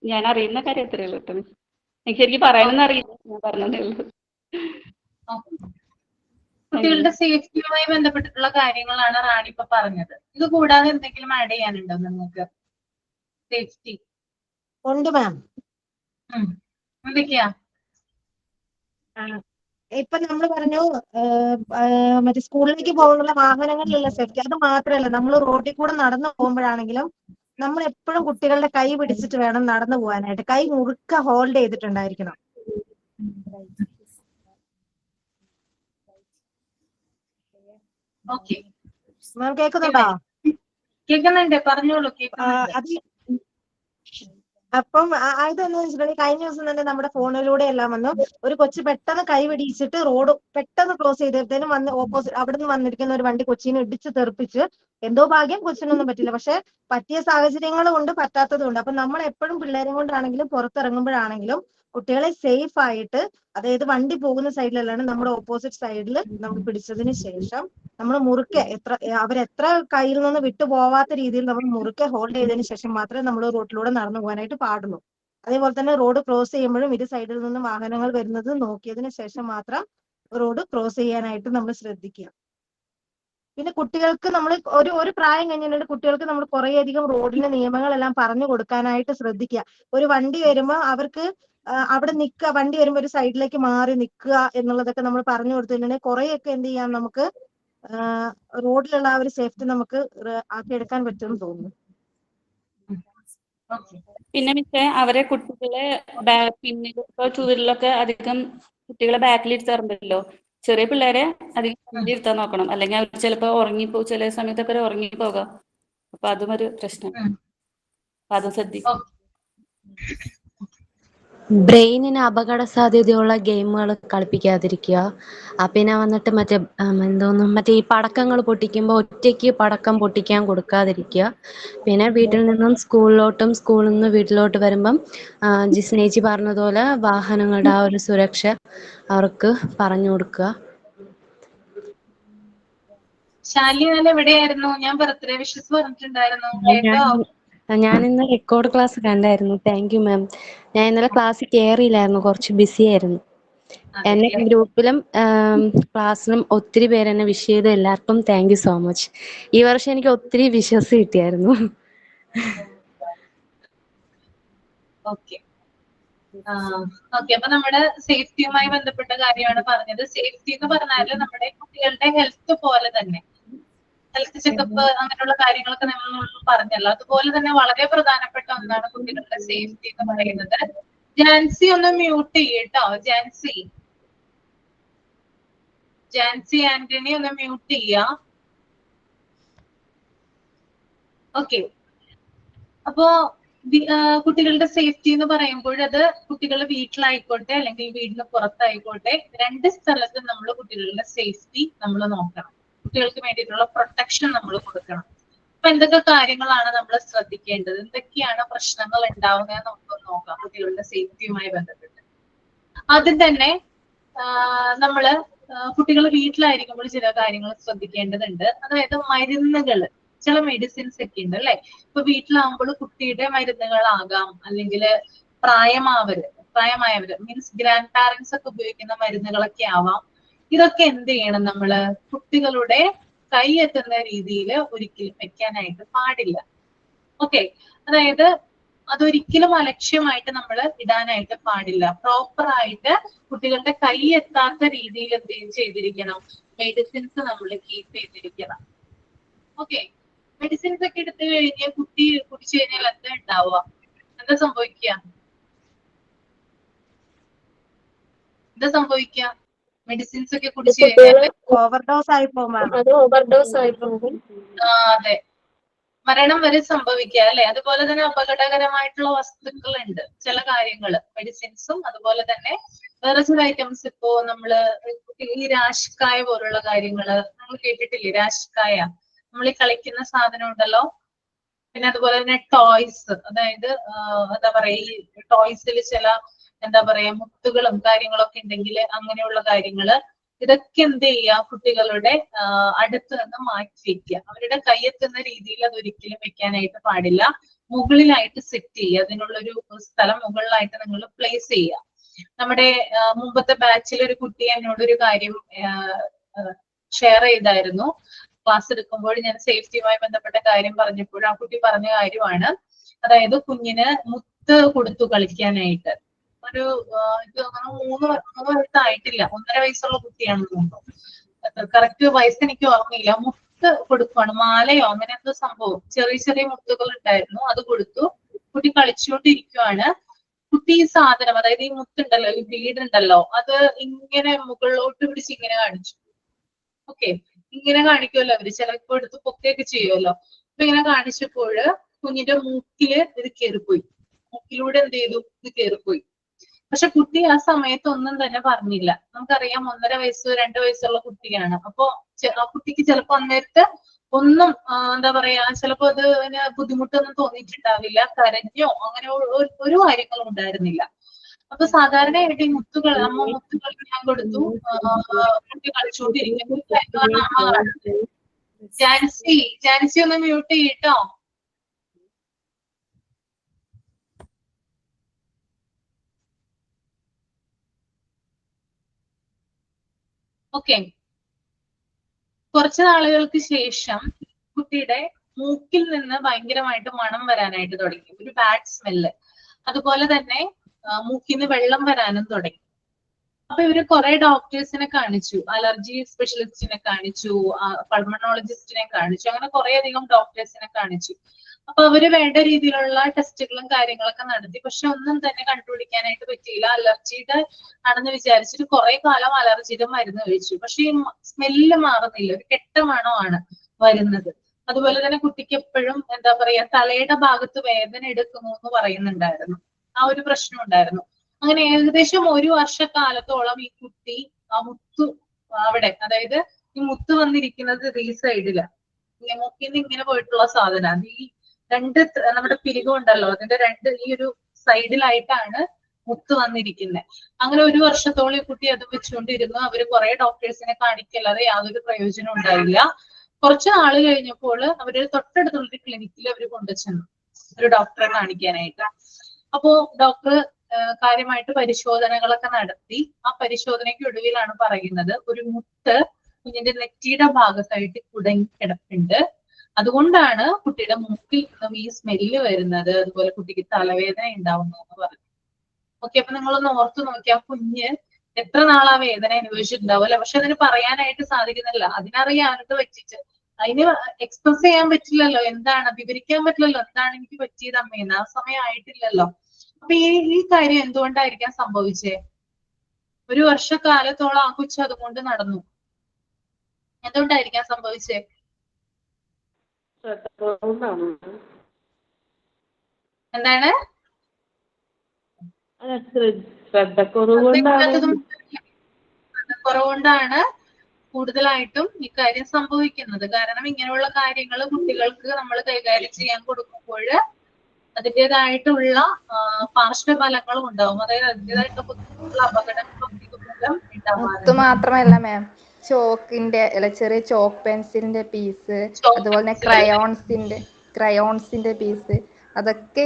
ഞാൻ അറിയുന്ന കാര്യം അത്രയേ ഉള്ളൂ കേട്ടോ. എനിക്ക് ശരിക്കും പറയാനൊന്നും അറിയില്ല, ഞാൻ പറഞ്ഞതേ ഉള്ളൂ. കുട്ടികളുടെ സേഫ്റ്റിയുമായി ബന്ധപ്പെട്ടിട്ടുള്ള കാര്യങ്ങളാണ് റാണി ഇപ്പൊ പറഞ്ഞത്. ഇത് കൂടാതെ എന്തെങ്കിലും ആഡ് ചെയ്യാനുണ്ടോ നിങ്ങൾക്ക്? സേഫ്റ്റി ഉണ്ട് മാം. എന്തൊക്കെയാ? ഇപ്പൊ നമ്മൾ പറഞ്ഞു മറ്റേ സ്കൂളിലേക്ക് പോകുന്ന വാഹനങ്ങളിലുള്ള സേഫ്റ്റി. അത് മാത്രമല്ല, നമ്മൾ റോഡിൽ കൂടെ നടന്നു പോകുമ്പോഴാണെങ്കിലും നമ്മൾ എപ്പോഴും കുട്ടികളുടെ കൈ പിടിച്ചിട്ട് വേണം നടന്നു പോകാനായിട്ട്. കൈ മുറുക്ക ഹോൾഡ് ചെയ്തിട്ടുണ്ടായിരിക്കണം. മാം കേൾക്കുന്നുണ്ടോ? കേൾക്കുന്നുണ്ട്, പറഞ്ഞോളൂ. അത് അപ്പം ഇതെന്ന് വെച്ചിട്ടുണ്ടെങ്കിൽ കഴിഞ്ഞ ദിവസം തന്നെ നമ്മുടെ ഫോണിലൂടെ എല്ലാം വന്നു. ഒരു കൊച്ചു പെട്ടെന്ന് കൈ പിടിച്ചിട്ട് റോഡ് പെട്ടെന്ന് ക്രോസ് ചെയ്തപ്പോഴത്തേനും അവിടെ നിന്ന് വന്നിരിക്കുന്ന ഒരു വണ്ടി കൊച്ചിനെ ഇടിച്ച് തെറിപ്പിച്ച്. എന്തോ ഭാഗ്യം കൊച്ചിനൊന്നും പറ്റില്ല, പക്ഷെ പറ്റിയ സാഹചര്യങ്ങളും ഉണ്ട്, പറ്റാത്തതും ഉണ്ട്. അപ്പൊ നമ്മൾ എപ്പോഴും പിള്ളേരെ കൊണ്ടാണെങ്കിലും പുറത്തിറങ്ങുമ്പോഴാണെങ്കിലും കുട്ടികളെ സേഫ് ആയിട്ട്, അതായത് വണ്ടി പോകുന്ന സൈഡിലല്ലാണ്ട് നമ്മുടെ ഓപ്പോസിറ്റ് സൈഡിൽ നമ്മൾ പിടിച്ചതിന് ശേഷം നമ്മൾ മുറുക്കെ അവരെത്ര കയ്യിൽ നിന്ന് വിട്ടു പോവാത്ത രീതിയിൽ നമ്മൾ മുറുക്കെ ഹോൾഡ് ചെയ്തതിന് ശേഷം മാത്രമേ നമ്മൾ റോഡിലൂടെ നടന്നു പോകാനായിട്ട് പാടുള്ളൂ. അതേപോലെ തന്നെ റോഡ് ക്രോസ് ചെയ്യുമ്പോഴും ഇരു സൈഡിൽ നിന്നും വാഹനങ്ങൾ വരുന്നത് നോക്കിയതിന് ശേഷം മാത്രം റോഡ് ക്രോസ് ചെയ്യാനായിട്ട് നമ്മൾ ശ്രദ്ധിക്കുക. പിന്നെ കുട്ടികൾക്ക് നമ്മൾ ഒരു പ്രായം കഴിഞ്ഞിട്ട് കുട്ടികൾക്ക് നമ്മൾ കുറേയധികം റോഡിന്റെ നിയമങ്ങളെല്ലാം പറഞ്ഞു കൊടുക്കാനായിട്ട് ശ്രദ്ധിക്കുക. ഒരു വണ്ടി വരുമ്പോൾ അവർക്ക് അവിടെ നിൽക്കുക, വണ്ടി വരുമ്പോൾ ഒരു സൈഡിലേക്ക് മാറി നിൽക്കുക എന്നുള്ളതൊക്കെ നമ്മൾ പറഞ്ഞു കൊടുത്തിട്ടുണ്ടെങ്കിൽ കുറേയൊക്കെ എന്ത് ചെയ്യാം, നമുക്ക് റോഡിലുള്ള ആ ഒരു സേഫ്റ്റി നമുക്ക് ആക്കിയെടുക്കാൻ പറ്റുമെന്ന് തോന്നുന്നു. പിന്നെ മിസ്സേ, അവരെ കുട്ടികളെ പിന്നെ ടൂ വീലറിലൊക്കെ അധികം കുട്ടികളെ ബാക്കിൽ ഇരുത്താറുണ്ടല്ലോ. ചെറിയ പിള്ളേരെ അധികം ഇരുത്താൻ നോക്കണം, അല്ലെങ്കിൽ അവർ ചിലപ്പോൾ ഉറങ്ങിപ്പോ, ചില സമയത്തൊക്കെ ഉറങ്ങിപ്പോകാം. അപ്പൊ അതും ഒരു പ്രശ്നം, അതും ശ്രദ്ധിക്കും. ബ്രെയിനിന് അപകട സാധ്യതയുള്ള ഗെയിമുകൾ കളിപ്പിക്കാതിരിക്കുക. പിന്നെ വന്നിട്ട് മറ്റേ ഈ പടക്കങ്ങൾ പൊട്ടിക്കുമ്പോൾ ഒറ്റയ്ക്ക് പടക്കം പൊട്ടിക്കാൻ കൊടുക്കാതിരിക്കുക. പിന്നെ വീട്ടിൽ നിന്നും സ്കൂളിലോട്ടും സ്കൂളിൽ നിന്ന് വീട്ടിലോട്ട് വരുമ്പം ജിസ്നേച്ചി പറഞ്ഞതുപോലെ വാഹനങ്ങളുടെ ആ ഒരു സുരക്ഷ അവർക്ക് പറഞ്ഞു കൊടുക്കുക. ശാലിനി എവിടെയായിരുന്നു? ഞാൻ ബർത്ത്ഡേ വിഷസ് പറഞ്ഞിട്ടുണ്ടായിരുന്നു, കേട്ടോ? ഞാൻ ഇന്ന് റെക്കോർഡ് ക്ലാസ് കണ്ടായിരുന്നു. Thank you ma'am. ഞാൻ ഇന്നലെ ക്ലാസ്സിൽ കയറിയില്ലായിരുന്നു, കുറച്ച് ബിസി ആയിരുന്നു. എന്നെ ഗ്രൂപ്പിലും ക്ലാസ്സിലും ഒത്തിരി പേര് എന്നെ വിഷ് ചെയ്തു. എല്ലാവർക്കും താങ്ക് യു സോ മച്ച്. ഈ വർഷം എനിക്ക് ഒത്തിരി വിഷസ് കിട്ടിയായിരുന്നു. ഓക്കെ, ഓക്കെ, അപ്പൊ നമ്മുടെ സേഫ്റ്റിയുമായി ബന്ധപ്പെട്ട കാര്യമാണ് പറഞ്ഞത്. സേഫ്റ്റി എന്ന് പറഞ്ഞാല് നമ്മുടെ കുട്ടികളുടെ ഹെൽത്ത് പോലെ തന്നെ ഹെൽത്ത് ചെക്കപ്പ് അങ്ങനെയുള്ള കാര്യങ്ങളൊക്കെ നമ്മൾ പറഞ്ഞല്ലോ, അതുപോലെ തന്നെ വളരെ പ്രധാനപ്പെട്ട ഒന്നാണ് കുട്ടികളുടെ സേഫ്റ്റി എന്ന് പറയുന്നത്. ജാൻസി ഒന്ന് മ്യൂട്ട് ചെയ്യട്ടോ. ജാൻസി ആന്റണി ഒന്ന് മ്യൂട്ട് ചെയ്യാം. ഓക്കെ, അപ്പോ കുട്ടികളുടെ സേഫ്റ്റി എന്ന് പറയുമ്പോൾ അത് കുട്ടികൾ വീട്ടിലായിക്കോട്ടെ അല്ലെങ്കിൽ വീടിന് പുറത്തായിക്കോട്ടെ, രണ്ട് സ്ഥലത്തും നമ്മൾ കുട്ടികളുടെ സേഫ്റ്റി നമ്മൾ നോക്കണം. കുട്ടികൾക്ക് വേണ്ടിയിട്ടുള്ള പ്രൊട്ടക്ഷൻ നമ്മൾ കൊടുക്കണം. അപ്പൊ എന്തൊക്കെ കാര്യങ്ങളാണ് നമ്മൾ ശ്രദ്ധിക്കേണ്ടത്, എന്തൊക്കെയാണ് പ്രശ്നങ്ങൾ ഉണ്ടാവുന്നത് നമുക്കൊന്ന് നോക്കാം കുട്ടികളുടെ സേഫ്റ്റിയുമായി ബന്ധപ്പെട്ട്. ആദ്യം തന്നെ നമ്മള് കുട്ടികൾ വീട്ടിലായിരിക്കുമ്പോൾ ചില കാര്യങ്ങൾ ശ്രദ്ധിക്കേണ്ടതുണ്ട്. അതായത് മരുന്നുകൾ, ചില മെഡിസിൻസ് ഒക്കെ ഉണ്ട് അല്ലെ. ഇപ്പൊ വീട്ടിലാകുമ്പോൾ കുട്ടിയുടെ മരുന്നുകളാകാം, അല്ലെങ്കിൽ പ്രായമായവര് മീൻസ് ഗ്രാൻഡ് പാരന്റ്സ് ഒക്കെ ഉപയോഗിക്കുന്ന മരുന്നുകളൊക്കെ ആവാം. ഇതൊക്കെ എന്ത് ചെയ്യണം, നമ്മള് കുട്ടികളുടെ കൈ എത്തുന്ന രീതിയിൽ ഒരിക്കലും വെക്കാനായിട്ട് പാടില്ല. ഓക്കെ, അതായത് അതൊരിക്കലും അലക്ഷ്യമായിട്ട് നമ്മൾ ഇടാനായിട്ട് പാടില്ല. പ്രോപ്പർ ആയിട്ട് കുട്ടികളുടെ കൈ എത്താത്ത രീതിയിൽ എന്ത് ചെയ്തിരിക്കണം, മെഡിസിൻസ് നമ്മൾ കീപ്പ് ചെയ്തിരിക്കണം. ഓക്കെ, മെഡിസിൻസ് ഒക്കെ എടുത്തു കഴിഞ്ഞാൽ കുട്ടി കുടിച്ചു കഴിഞ്ഞാൽ എന്താ ഉണ്ടാവുക, എന്താ സംഭവിക്കുക? മെഡിസിൻസ് ഒക്കെ കുടിച്ചു കഴിഞ്ഞാൽ ഓവർഡോസ് ആയി പോകും. അതെ, മരണം വരെ സംഭവിക്കുക അല്ലെ. അതുപോലെ തന്നെ അപകടകരമായിട്ടുള്ള വസ്തുക്കളുണ്ട് ചില കാര്യങ്ങള്, മെഡിസിൻസും അതുപോലെ തന്നെ വേറെ ചില ഐറ്റംസ്. ഇപ്പോ നമ്മള് ഈ രാഷ്കായ പോലുള്ള കാര്യങ്ങള് നമ്മൾ കേട്ടിട്ടില്ലേ? രാഷ്കായ നമ്മൾ ഈ കളിക്കുന്ന സാധനം ഉണ്ടല്ലോ. പിന്നെ അതുപോലെ തന്നെ ടോയ്സ്, അതായത് എന്താ പറയാ, ഈ ടോയ്സിൽ ചില എന്താ പറയാ മുത്തുകളും കാര്യങ്ങളൊക്കെ ഉണ്ടെങ്കിൽ അങ്ങനെയുള്ള കാര്യങ്ങള്, ഇതൊക്കെ എന്ത് ചെയ്യുക, കുട്ടികളുടെ അടുത്ത് നിന്ന് മാറ്റി വെക്കുക. അവരുടെ കൈയെത്തുന്ന രീതിയിൽ അതൊരിക്കലും വെക്കാനായിട്ട് പാടില്ല. മുകളിലായിട്ട് സെറ്റ് ചെയ്യുക, അതിനുള്ളൊരു സ്ഥലം മുകളിലായിട്ട് നിങ്ങൾ പ്ലേസ് ചെയ്യുക. നമ്മുടെ മുമ്പത്തെ ബാച്ചിൽ ഒരു കുട്ടി എന്നോടൊരു കാര്യം ഷെയർ ചെയ്തായിരുന്നു. ക്ലാസ് എടുക്കുമ്പോൾ ഞാൻ സേഫ്റ്റിയുമായി ബന്ധപ്പെട്ട കാര്യം പറഞ്ഞപ്പോൾ ആ കുട്ടി പറഞ്ഞ കാര്യമാണ്, അതായത് കുഞ്ഞിന് മുത്ത് കൊടുത്തു കളിക്കാനായിട്ട്. ഒരു മൂന്ന് വയസ്സായിട്ടില്ല, 1.5 വയസ്സുള്ള കുട്ടിയാണെന്ന് തോന്നുന്നു. കറക്റ്റ് വയസ്സ് എനിക്ക് ഓർമ്മയില്ല. മുത്ത് കൊടുക്കുവാണ്, മാലയോ അങ്ങനെ എന്തോ സംഭവം, ചെറിയ ചെറിയ മുത്തുകൾ ഉണ്ടായിരുന്നു, അത് കൊടുത്തു. കുട്ടി കളിച്ചുകൊണ്ടിരിക്കുവാണ്. കുട്ടി ഈ സാധനം, അതായത് ഈ മുത്തുണ്ടല്ലോ, ഈ ബീഡ് ഉണ്ടല്ലോ, അത് ഇങ്ങനെ മുകളിലോട്ട് പിടിച്ച് ഇങ്ങനെ കാണിച്ചു. ഓക്കെ, ഇങ്ങനെ കാണിക്കുമല്ലോ അവര്, ചിലപ്പോ എടുത്ത് പൊക്കെയൊക്കെ ചെയ്യുമല്ലോ. അപ്പൊ ഇങ്ങനെ കാണിച്ചപ്പോൾ കുഞ്ഞിന്റെ മൂക്കില് ഇത് കയറിപ്പോയി. മൂക്കിലൂടെ എന്ത് ചെയ്തു, ഇത് കയറിപ്പോയി. പക്ഷെ കുട്ടി ആ സമയത്ത് ഒന്നും തന്നെ പറഞ്ഞില്ല. നമുക്കറിയാം 1.5 വയസ്സ് 2 വയസ്സുള്ള കുട്ടിയാണ്. അപ്പൊ ആ കുട്ടിക്ക് ചിലപ്പോ അന്നേരത്ത് ഒന്നും എന്താ പറയാ, ചിലപ്പോ അത് ബുദ്ധിമുട്ടൊന്നും തോന്നിയിട്ടുണ്ടാവില്ല, കരഞ്ഞോ അങ്ങനെ ഒരു കാര്യങ്ങളും ഉണ്ടായിരുന്നില്ല. അപ്പൊ സാധാരണയായിട്ട് ഈ മുത്തുകൾ, അമ്മ മുത്തുകൾ ഞാൻ കൊടുത്തു, കുട്ടി കളിച്ചുകൊണ്ടിരിക്കും. ജാൻസി ഒന്ന് മ്യൂട്ട് ചെയ്യട്ടോ. ഓക്കെ, കുറച്ച് നാളുകൾക്ക് ശേഷം കുട്ടിയുടെ മൂക്കിൽ നിന്ന് ഭയങ്കരമായിട്ട് മണം വരാനായിട്ട് തുടങ്ങി, ഒരു ബാഡ് സ്മെല്ല്. അതുപോലെ തന്നെ മൂക്കിൽ നിന്ന് വെള്ളം വരാനും തുടങ്ങി. അപ്പൊ ഇവര് കുറെ ഡോക്ടേഴ്സിനെ കാണിച്ചു, അലർജി സ്പെഷ്യലിസ്റ്റിനെ കാണിച്ചു, പൾമണോളജിസ്റ്റിനെ കാണിച്ചു, അങ്ങനെ കുറെ അധികം ഡോക്ടേഴ്സിനെ കാണിച്ചു. അപ്പൊ അവര് വേണ്ട രീതിയിലുള്ള ടെസ്റ്റുകളും കാര്യങ്ങളൊക്കെ നടത്തി. പക്ഷെ ഒന്നും തന്നെ കണ്ടുപിടിക്കാനായിട്ട് പറ്റിയില്ല. അലർജിയുടെ ആണെന്ന് വിചാരിച്ചിട്ട് കുറെ കാലം അലർജിയുടെ മരുന്ന് കഴിച്ചു. പക്ഷെ ഈ സ്മെല്ല് മാറുന്നില്ല, ഒരു കെട്ട മണമാണ് വരുന്നത്. അതുപോലെ തന്നെ കുട്ടിക്ക് എപ്പോഴും എന്താ പറയാ, തലയുടെ ഭാഗത്ത് വേദന എടുക്കുന്നു എന്ന് പറയുന്നുണ്ടായിരുന്നു. ആ ഒരു പ്രശ്നം ഉണ്ടായിരുന്നു. അങ്ങനെ ഏകദേശം 1 വർഷക്കാലത്തോളം ഈ കുട്ടി ആ മുത്തു അവിടെ, അതായത് ഈ മുത്ത് വന്നിരിക്കുന്നത് ഈ സൈഡില്, മൂക്കിന്ന് ഇങ്ങനെ പോയിട്ടുള്ള സാധനം, ഈ രണ്ട് നമ്മുടെ പിരികം ഉണ്ടല്ലോ, അതിന്റെ ഈ ഒരു സൈഡിലായിട്ടാണ് മുത്ത് വന്നിരിക്കുന്നത്. അങ്ങനെ 1 വർഷത്തോളം ഈ കുട്ടി അത് വെച്ചുകൊണ്ടിരുന്നു. അവര് കുറെ ഡോക്ടേഴ്സിനെ കാണിക്കല്ലാതെ യാതൊരു പ്രയോജനം ഉണ്ടായില്ല. കുറച്ച് നാള് കഴിഞ്ഞപ്പോൾ അവര് തൊട്ടടുത്തുള്ള ക്ലിനിക്കിൽ അവര് കൊണ്ടുചെന്നു ഒരു ഡോക്ടറെ കാണിക്കാനായിട്ട്. അപ്പോ ഡോക്ടർ കാര്യമായിട്ട് പരിശോധനകളൊക്കെ നടത്തി. ആ പരിശോധനയ്ക്ക് ഒടുവിലാണ് പറയുന്നത്, ഒരു മുത്ത് കുഞ്ഞിന്റെ നെറ്റിയുടെ ഭാഗത്തായിട്ട് കുടങ്ങി കിടപ്പുണ്ട്. അതുകൊണ്ടാണ് കുട്ടിയുടെ മൂക്കിൽ ഈ സ്മെല്ല് വരുന്നത്, അതുപോലെ കുട്ടിക്ക് തലവേദന ഉണ്ടാവുന്നു എന്ന് പറഞ്ഞു. ഓക്കെ, അപ്പൊ നിങ്ങളൊന്ന് ഓർത്ത് നോക്കി, ആ കുഞ്ഞ് എത്ര നാളാ വേദന അനുഭവിച്ചിട്ടുണ്ടാവും അല്ലെ? പക്ഷെ അതിന് പറയാനായിട്ട് സാധിക്കുന്നില്ല. അതിനറിയാം അവനത് പറ്റിച്ച്, അതിന് എക്സ്പ്രസ് ചെയ്യാൻ പറ്റില്ലല്ലോ, എന്താണ് വിവരിക്കാൻ പറ്റില്ലല്ലോ എന്താണ് എനിക്ക് പറ്റിയത് അമ്മേന്ന്. ആ സമയം ആയിട്ടില്ലല്ലോ. അപ്പൊ ഈ കാര്യം എന്തുകൊണ്ടായിരിക്കാം സംഭവിച്ചേ? ഒരു വർഷക്കാലത്തോളം ആ കൊച്ചു അതുകൊണ്ട് നടന്നു. എന്തുകൊണ്ടായിരിക്കാം സംഭവിച്ചേ? എന്താണ്? കുറവുകൊണ്ടാണ് കൂടുതലായിട്ടും ഇക്കാര്യം സംഭവിക്കുന്നത്. കാരണം ഇങ്ങനെയുള്ള കാര്യങ്ങൾ കുട്ടികൾക്ക് നമ്മൾ കൈകാര്യം ചെയ്യാൻ കൊടുക്കുമ്പോൾ അതിൻ്റെതായിട്ടുള്ള പാർശ്വഫലങ്ങളും ഉണ്ടാവും. അതായത് അതിൻ്റെതായിട്ടുള്ള ബുദ്ധിമുട്ടുള്ള അപകടങ്ങളും ഇതുമൂലം അത് ഉണ്ടാവാറുണ്ട്. മാത്രമല്ല മാം, ചോക്കിന്റെ അല്ല ചെറിയ ചോക്ക് പെൻസിലിന്റെ പീസ്, അതുപോലെ തന്നെ ക്രയോൺസിന്റെ പീസ്, അതൊക്കെ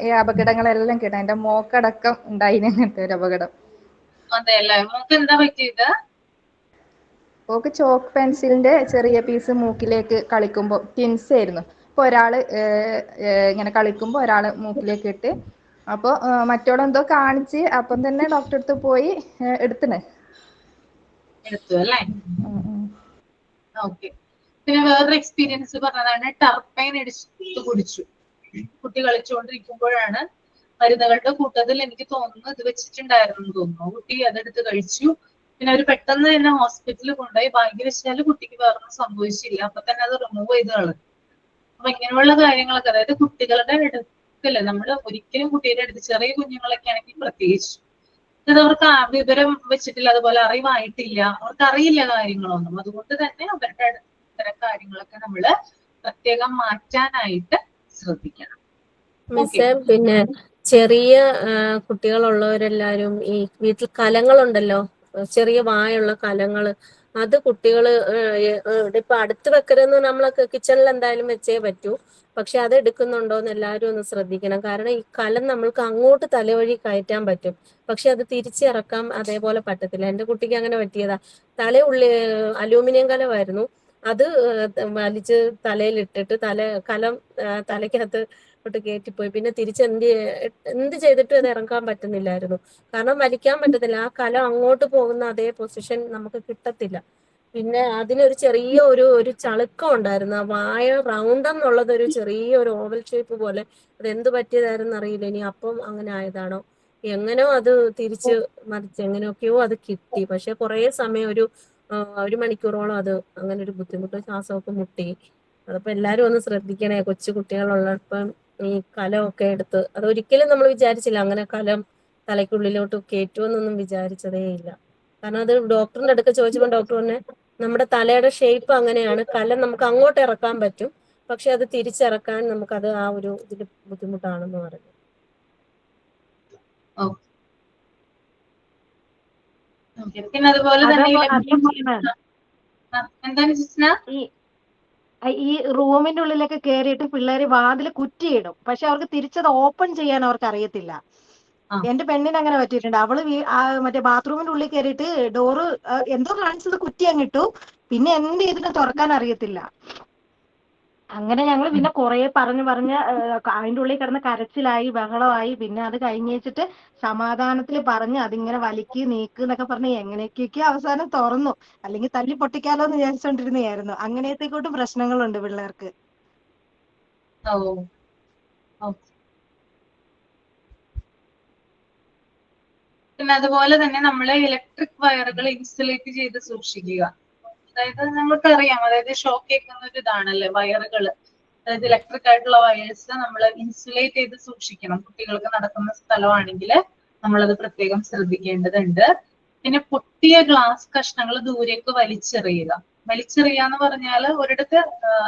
ഈ അപകടങ്ങളെല്ലാം കിട്ടും. എന്റെ മോക്കടക്കം ഉണ്ടായിന് അങ്ങനത്തെ ഒരു അപകടം. അതെ അല്ലേ? നമുക്ക് എന്താ പറ്റിയത്? ഓക്ക് ചോക്ക് പെൻസിലിന്റെ ചെറിയ പീസ് മൂക്കിലേക്ക് കളിക്കുമ്പോൾ, ട്വിൻസ് ആയിരുന്നു. അപ്പൊ ഒരാള് ഇങ്ങനെ കളിക്കുമ്പോൾ ഒരാള് മൂക്കിലേക്ക് ഇട്ട്, അപ്പോൾ മറ്റോളെന്തോ കാണിച്ച് അപ്പം തന്നെ ഡോക്ടറെ അടുത്ത് പോയി എടുത്തു അല്ലേ? ഓക്കെ. പിന്നെ വേറൊരു എക്സ്പീരിയൻസ് പറഞ്ഞതാണ്, ടർപ്പൈൻ എടുത്ത് കുടിച്ചു. കുട്ടി കളിച്ചുകൊണ്ടിരിക്കുമ്പോഴാണ് മരുന്നുകളുടെ കൂട്ടത്തിൽ എനിക്ക് തോന്നുന്നു ഇത് വെച്ചിട്ടുണ്ടായിരുന്നു തോന്നുന്നു. കുട്ടി അതെടുത്ത് കഴിച്ചു. പിന്നെ അവർ പെട്ടെന്ന് തന്നെ ഹോസ്പിറ്റലിൽ കൊണ്ടുപോയി. ഭാഗ്യവശാല് കുട്ടിക്ക് വേറൊന്നും സംഭവിച്ചില്ല. അപ്പൊ തന്നെ അത് റിമൂവ് ചെയ്ത് കളഞ്ഞു. അപ്പൊ ഇങ്ങനെയുള്ള കാര്യങ്ങളൊക്കെ, അതായത് കുട്ടികളുടെ അടുക്കല് നമ്മൾ ഒരിക്കലും കുട്ടിയുടെ അടുത്ത്, ചെറിയ കുഞ്ഞുങ്ങളൊക്കെ ആണെങ്കിൽ പ്രത്യേകിച്ച്, ഇത് അവർക്ക് വിവരം വെച്ചിട്ടില്ല, അതുപോലെ അറിവായിട്ടില്ല, അവർക്ക് അറിയില്ല കാര്യങ്ങളൊന്നും. അതുകൊണ്ട് തന്നെ അവരുടെ അടുത്ത് ഇത്തരം കാര്യങ്ങളൊക്കെ നമ്മള് പ്രത്യേകം മാറ്റാനായിട്ട് ശ്രദ്ധിക്കണം. മിസ്സേ, പിന്നെ ചെറിയ കുട്ടികളുള്ളവരെല്ലാരും ഈ വീട്ടിൽ കലങ്ങളുണ്ടല്ലോ, ചെറിയ വായുള്ള കലങ്ങള്, അത് കുട്ടികള് ഇപ്പൊ അടുത്ത് വെക്കരുതെന്ന് നമ്മളൊക്കെ കിച്ചണിൽ എന്തായാലും വെച്ചേ പറ്റൂ. പക്ഷെ അത് എടുക്കുന്നുണ്ടോന്ന് എല്ലാവരും ഒന്ന് ശ്രദ്ധിക്കണം. കാരണം ഈ കലം നമ്മൾക്ക് അങ്ങോട്ട് തലവഴി കയറ്റാൻ പറ്റും, പക്ഷെ അത് തിരിച്ചിറക്കാം അതേപോലെ പറ്റത്തില്ല. എന്റെ കുട്ടിക്ക് അങ്ങനെ പറ്റിയതാ. അലൂമിനിയം കലമായിരുന്നു. അത് വലിച്ച് തലയിലിട്ടിട്ട് കലം തലയ്ക്കകത്ത് ോട്ട് കയറ്റിപ്പോയി. പിന്നെ തിരിച്ച് എന്ത് ചെയ്തിട്ടും അത് ഇറക്കാൻ പറ്റുന്നില്ലായിരുന്നു. കാരണം വലിക്കാൻ പറ്റത്തില്ല, ആ കലം അങ്ങോട്ട് പോകുന്ന അതേ പൊസിഷൻ നമുക്ക് കിട്ടത്തില്ല. പിന്നെ അതിനൊരു ചെറിയ ഒരു ചളുക്കം ഉണ്ടായിരുന്നു. ആ വായ റൗണ്ട് എന്നുള്ളത് ഒരു ചെറിയ ഒരു ഓവൽ ഷേപ്പ് പോലെ. അത് എന്ത് പറ്റിയതായിരുന്നു അറിയില്ല. ഇനി അപ്പം അങ്ങനെ ആയതാണോ എങ്ങനെയോ അത് തിരിച്ച് മറിച്ച് എങ്ങനെയൊക്കെയോ അത് കിട്ടി. പക്ഷെ കുറെ സമയം ഒരു മണിക്കൂറോളം അത് അങ്ങനെ ഒരു ബുദ്ധിമുട്ട്, ശ്വാസമൊക്കെ മുട്ടി. അതപ്പോ എല്ലാരും ഒന്ന് ശ്രദ്ധിക്കണേ, കൊച്ചു കുട്ടികളുള്ളപ്പം ഈ കലമൊക്കെ എടുത്ത്. അതൊരിക്കലും നമ്മൾ വിചാരിച്ചില്ല അങ്ങനെ കലം തലയ്ക്കുള്ളിലോട്ട് കയറ്റുമെന്നൊന്നും വിചാരിച്ചതേ ഇല്ല. കാരണം അത് ഡോക്ടറിന്റെ അടുത്ത് ചോദിച്ചപ്പോൾ ഡോക്ടർ പറഞ്ഞെ നമ്മുടെ തലയുടെ ഷേപ്പ് അങ്ങനെയാണ്, കലം നമുക്ക് അങ്ങോട്ട് ഇറക്കാൻ പറ്റും, പക്ഷെ അത് തിരിച്ചിറക്കാൻ നമുക്കത് ആ ഒരു ഇതിൽ ബുദ്ധിമുട്ടാണെന്ന് പറഞ്ഞു. പിന്നെ അതുപോലെ തന്നെ എന്താണ് ജിസ്ന, ഈ റൂമിന്റെ ഉള്ളിലൊക്കെ കയറിയിട്ട് പിള്ളേര് വാതിൽ കുറ്റിയിടും, പക്ഷെ അവർക്ക് തിരിച്ചത് ഓപ്പൺ ചെയ്യാൻ അവർക്ക് അറിയത്തില്ല. എന്റെ പെണ്ണിന് അങ്ങനെ പറ്റിയിട്ടുണ്ട്. അവള് മറ്റേ ബാത്റൂമിന്റെ ഉള്ളിൽ കയറിയിട്ട് ഡോറ് എന്തോ കാണിച്ചത് കുറ്റി അങ്ങിട്ടു, പിന്നെ എന്ത് ചെയ്തിട്ട് തുറക്കാൻ അറിയത്തില്ല. അങ്ങനെ ഞങ്ങൾ പിന്നെ കുറെ പറഞ്ഞ് അതിന്റെ ഉള്ളിൽ കിടന്ന് കരച്ചിലായി, ബഹളമായി. പിന്നെ അത് കഴിഞ്ഞിട്ട് സമാധാനത്തിൽ പറഞ്ഞ് അതിങ്ങനെ വലിക്ക് നീക്ക് എന്നൊക്കെ പറഞ്ഞ് എങ്ങനെയൊക്കെയൊക്കെ അവസാനം തുറന്നു. അല്ലെങ്കിൽ തല്ലി പൊട്ടിക്കാലോ എന്ന് വിചാരിച്ചോണ്ടിരുന്നതായിരുന്നു. അങ്ങനത്തെക്കൂട്ടും പ്രശ്നങ്ങളുണ്ട് പിള്ളേർക്ക്. പിന്നെ അതുപോലെ തന്നെ നമ്മള് ഇലക്ട്രിക് വയറുകൾ ഇൻസുലേറ്റ് ചെയ്ത് സൂക്ഷിക്കുക. അതായത് നമുക്കറിയാം, അതായത് ഷോക്ക് ഏൽക്കുന്ന ഒരു ഇതാണല്ലേ വയറുകള്. അതായത് ഇലക്ട്രിക് ആയിട്ടുള്ള വയേഴ്സ് നമ്മൾ ഇൻസുലേറ്റ് ചെയ്ത് സൂക്ഷിക്കണം. കുട്ടികൾക്ക് നടക്കുന്ന സ്ഥലമാണെങ്കിൽ നമ്മളത് പ്രത്യേകം ശ്രദ്ധിക്കേണ്ടതുണ്ട്. പിന്നെ പൊട്ടിയ ഗ്ലാസ് കഷ്ണങ്ങൾ ദൂരേക്ക് വലിച്ചെറിയുക. വലിച്ചെറിയുക എന്ന് പറഞ്ഞാൽ ഒരിടത്ത്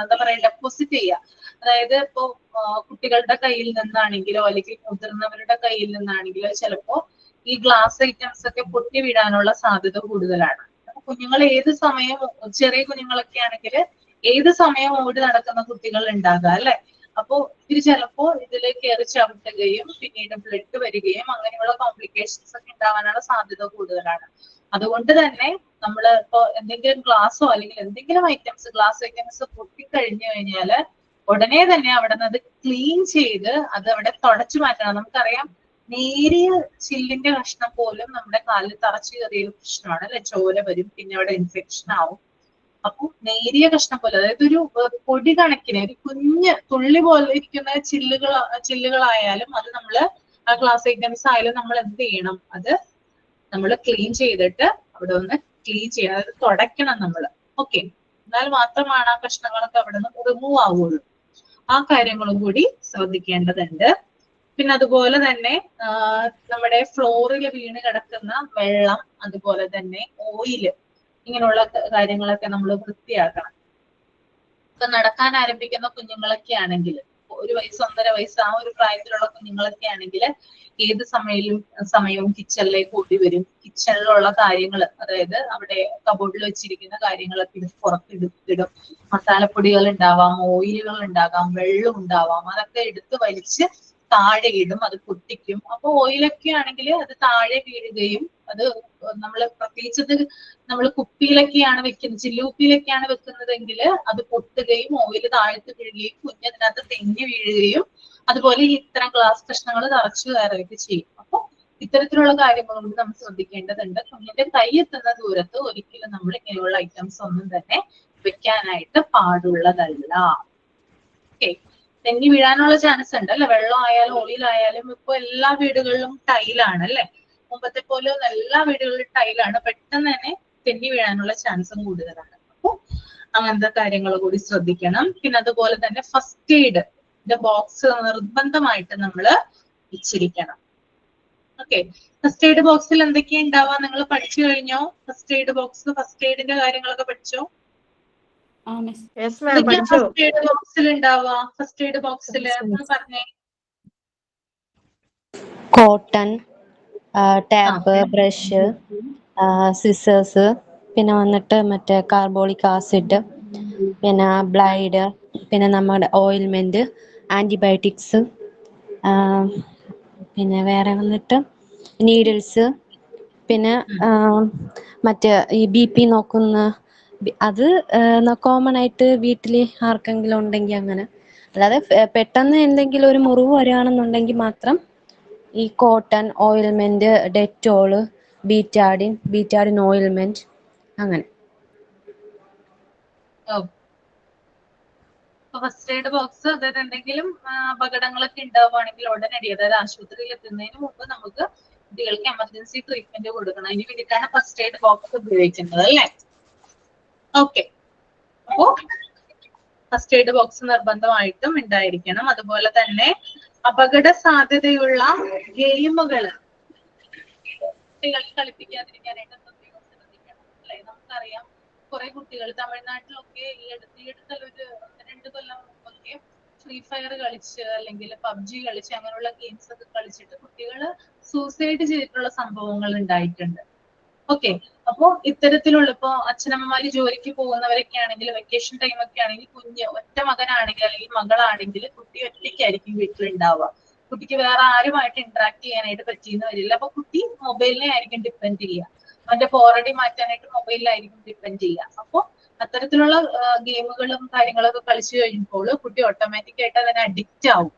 എന്താ പറയാ, ഡെപ്പോസിറ്റ് ചെയ്യുക. അതായത് ഇപ്പോ കുട്ടികളുടെ കയ്യിൽ നിന്നാണെങ്കിലോ അല്ലെങ്കിൽ മുതിർന്നവരുടെ കയ്യിൽ നിന്നാണെങ്കിലോ ചിലപ്പോ ഈ ഗ്ലാസ് ഐറ്റംസ് ഒക്കെ പൊട്ടി വീഴാനുള്ള സാധ്യത കൂടുതലാണ്. കുഞ്ഞുങ്ങൾ ഏത് സമയവും, ചെറിയ കുഞ്ഞുങ്ങളൊക്കെ ആണെങ്കിൽ ഏത് സമയവും ഓടി നടക്കുന്ന കുട്ടികൾ ഉണ്ടാകാം അല്ലെ. അപ്പോ ഇവര് ചിലപ്പോ ഇതിൽ കയറി ചവിട്ടുകയും പിന്നീട് ബ്ലഡ് വരികയും അങ്ങനെയുള്ള കോംപ്ലിക്കേഷൻസ് ഒക്കെ ഉണ്ടാവാനുള്ള സാധ്യത കൂടുതലാണ്. അതുകൊണ്ട് തന്നെ നമ്മൾ ഇപ്പോ എന്തെങ്കിലും ഗ്ലാസ്സോ അല്ലെങ്കിൽ എന്തെങ്കിലും ഗ്ലാസ് ഐറ്റംസ് പൊട്ടിക്കഴിഞ്ഞു കഴിഞ്ഞാല് ഉടനെ തന്നെ അവിടെ നിന്ന് അത് ക്ലീൻ ചെയ്ത് അത് അവിടെ തുടച്ചു മാറ്റണം. നമുക്കറിയാം നേരിയ ചില്ലിന്റെ കഷ്ണം പോലും നമ്മുടെ കാലിൽ തറച്ചു കയറിയ പ്രശ്നമാണ് അല്ലെ, ചോര വരും, പിന്നെ അവിടെ ഇൻഫെക്ഷൻ ആവും. അപ്പൊ നേരിയ കഷ്ണം പോലെ, അതായത് ഒരു പൊടി കണക്കിന് ഒരു കുഞ്ഞ് തുള്ളി പോലെ ഇരിക്കുന്ന ചില്ലുകളായാലും അത് നമ്മള് ആ ഗ്ലാസ് ഐറ്റംസ് ആയാലും നമ്മൾ എന്ത് ചെയ്യണം, അത് നമ്മൾ ക്ലീൻ ചെയ്തിട്ട് അവിടെ ഒന്ന് ക്ലീൻ ചെയ്യണം, അതായത് തുടയ്ക്കണം നമ്മൾ. ഓക്കെ, എന്നാൽ മാത്രമാണ് ആ പ്രശ്നങ്ങളൊക്കെ അവിടെ നിന്ന് റിമൂവ് ആവുള്ളൂ. ആ കാര്യങ്ങളും കൂടി ശ്രദ്ധിക്കേണ്ടതുണ്ട്. പിന്നെ അതുപോലെ തന്നെ നമ്മുടെ ഫ്ലോറിൽ വീണ് കിടക്കുന്ന വെള്ളം, അതുപോലെ തന്നെ ഓയില്, ഇങ്ങനെയുള്ള കാര്യങ്ങളൊക്കെ നമ്മൾ വൃത്തിയാക്കണം. ഇപ്പൊ നടക്കാൻ ആരംഭിക്കുന്ന കുഞ്ഞുങ്ങളൊക്കെ ആണെങ്കിൽ, 1 വയസ്സ് 1.5 വയസ്സ് ആ ഒരു പ്രായത്തിലുള്ള കുഞ്ഞുങ്ങളൊക്കെ ആണെങ്കിൽ ഏത് സമയവും കിച്ചണിലേക്ക് ഓടി വരും. കിച്ചണിലുള്ള കാര്യങ്ങൾ, അതായത് അവിടെ കബോർഡിൽ വെച്ചിരിക്കുന്ന കാര്യങ്ങളൊക്കെ ഇത് പുറത്തെടുത്തിടും. മസാലപ്പൊടികൾ ഉണ്ടാവാം, ഓയിലുകൾ ഉണ്ടാകാം, വെള്ളം ഉണ്ടാവാം, അതൊക്കെ എടുത്ത് വലിച്ച് താഴെ ഇടും, അത് പൊട്ടിക്കും. അപ്പൊ ഓയിലൊക്കെ ആണെങ്കിൽ അത് താഴെ വീഴുകയും, അത് നമ്മൾ പ്രത്യേകിച്ചത് നമ്മൾ കുപ്പിയിലൊക്കെയാണ് വെക്കുന്നത്, ചില്ലുകുപ്പിയിലൊക്കെയാണ് വെക്കുന്നതെങ്കിൽ അത് പൊട്ടുകയും ഓയിൽ താഴത്ത് വീഴുകയും കുഞ്ഞതിനകത്ത് തെന്നി വീഴുകയും അതുപോലെ ഇത്തരം ഗ്ലാസ് കഷ്ണങ്ങൾ തറച്ചു കയറുകയൊക്കെ ചെയ്യും. അപ്പൊ ഇത്തരത്തിലുള്ള കാര്യങ്ങളോട് നമ്മൾ ശ്രദ്ധിക്കേണ്ടതുണ്ട്. കുഞ്ഞിന്റെ കൈ എത്തുന്ന ദൂരത്ത് ഒരിക്കലും നമ്മൾ ഇങ്ങനെയുള്ള ഐറ്റംസ് ഒന്നും തന്നെ വെക്കാനായിട്ട് പാടുള്ളതല്ല. ഓക്കെ, തെന്നി വീഴാനുള്ള ചാൻസ് ഉണ്ട് അല്ലെ, വെള്ളം ആയാലും ഓയിലായാലും. ഇപ്പൊ എല്ലാ വീടുകളിലും ടൈലാണ് അല്ലെ, മുമ്പത്തെ പോലെ എല്ലാ വീടുകളിലും ടൈലാണ്, പെട്ടെന്ന് തന്നെ തെന്നി വീഴാനുള്ള ചാൻസും കൂടുതലാണ്. അപ്പൊ അങ്ങനത്തെ കാര്യങ്ങൾ കൂടി ശ്രദ്ധിക്കണം. പിന്നെ അതുപോലെ തന്നെ ഫസ്റ്റ് എയ്ഡ് ബോക്സ് നിർബന്ധമായിട്ട് നമ്മൾ വെച്ചിരിക്കണം. ഓക്കെ, ഫസ്റ്റ് എയ്ഡ് ബോക്സിൽ എന്തൊക്കെയാ ഉണ്ടാവുക നിങ്ങൾ പഠിച്ചു കഴിഞ്ഞോ? ഫസ്റ്റ് എയ്ഡ് ബോക്സ്, ഫസ്റ്റ് എയ്ഡിന്റെ കാര്യങ്ങളൊക്കെ പഠിച്ചോ? എന്തൊക്കെയാ ഫസ്റ്റ് എയ്ഡ് ബോക്സിൽ ഉണ്ടാവുക? ഫസ്റ്റ് എയ്ഡ് ബോക്സിൽ പറഞ്ഞേ. കോട്ടൺ, ടാപ്പ്, ബ്രഷ്, സിസേഴ്സ്, പിന്നെ വന്നിട്ട് മറ്റേ കാർബോളിക് ആസിഡ്, പിന്നെ ബ്ലൈഡ്, പിന്നെ നമ്മുടെ ഓയിൽമെന്റ്, ആന്റിബയോട്ടിക്സ്, പിന്നെ വേറെ വന്നിട്ട് നീഡിൽസ്, പിന്നെ മറ്റേ ഈ BP നോക്കുന്ന അത് കോമൺ ആയിട്ട് വീട്ടിൽ ആർക്കെങ്കിലും ഉണ്ടെങ്കിൽ അങ്ങനെ. അല്ലാതെ പെട്ടെന്ന് എന്തെങ്കിലും ഒരു മുറിവ് വരികയാണെന്നുണ്ടെങ്കിൽ മാത്രം ഈ കോട്ടൺ, ഓയിൽമെന്റ്, ഡെറ്റോള്, ബീറ്റാഡിൻ ഓയിൽമെന്റ്, അങ്ങനെ. ഫസ്റ്റ് എയ്ഡ് ബോക്സ്, അതായത് എന്തെങ്കിലും അപകടങ്ങളൊക്കെ ഉണ്ടാവുകയാണെങ്കിൽ ഉടനടി, അതായത് ആശുപത്രിയിൽ എത്തുന്നതിന് മുമ്പ് നമുക്ക് കുട്ടികൾക്ക് എമർജൻസി ട്രീറ്റ്മെന്റ് കൊടുക്കണം. അതിന് വേണ്ടിയിട്ടാണ് ഫസ്റ്റ് എയ്ഡ് ബോക്സ് ഉപയോഗിക്കുന്നത് അല്ലേ. ഓക്കെ, അപ്പോ ഫസ്റ്റ് എയ്ഡ് ബോക്സ് നിർബന്ധമായിട്ടും ഉണ്ടായിരിക്കണം. അതുപോലെ തന്നെ അപകട സാധ്യതയുള്ള ഗെയിമുകൾ കുട്ടികൾ കളിപ്പിക്കാതിരിക്കാനായിട്ട് പ്രത്യേകം ശ്രദ്ധിക്കണം അല്ലെ. നമുക്കറിയാം കുറെ കുട്ടികൾ തമിഴ്നാട്ടിലൊക്കെ ഈ അടുത്തുള്ള ഒരു 2 കൊല്ലം മുമ്പൊക്കെ ഫ്രീ ഫയർ കളിച്ച് അല്ലെങ്കിൽ PUBG കളിച്ച് അങ്ങനെയുള്ള ഗെയിംസ് ഒക്കെ കളിച്ചിട്ട് കുട്ടികൾ സൂസൈഡ് ചെയ്തിട്ടുള്ള സംഭവങ്ങൾ ഉണ്ടായിട്ടുണ്ട്. ഓക്കെ, അപ്പോ ഇത്തരത്തിലുള്ള ഇപ്പോ അച്ഛനമ്മമാര് ജോലിക്ക് പോകുന്നവരൊക്കെ ആണെങ്കിൽ വെക്കേഷൻ ടൈം ഒക്കെ ആണെങ്കിൽ കുഞ്ഞ് ഒറ്റ മകനാണെങ്കിൽ അല്ലെങ്കിൽ മകളാണെങ്കിൽ കുട്ടി ഒറ്റയ്ക്കായിരിക്കും വീട്ടിലുണ്ടാവുക. കുട്ടിക്ക് വേറെ ആരുമായിട്ട് ഇന്ററാക്ട് ചെയ്യാനായിട്ട് പറ്റിയെന്ന് വരില്ല. അപ്പൊ കുട്ടി മൊബൈലിനെ ആയിരിക്കും ഡിപ്പെൻഡ് ചെയ്യുക, അവന്റെ പോറടി മാറ്റാനായിട്ട് മൊബൈലിലായിരിക്കും ഡിപ്പെൻഡ് ചെയ്യുക. അപ്പൊ അത്തരത്തിലുള്ള ഗെയിമുകളും കാര്യങ്ങളൊക്കെ കളിച്ചു കഴിയുമ്പോൾ കുട്ടി ഓട്ടോമാറ്റിക് ആയിട്ട് അതിന് അഡിക്റ്റ് ആവും.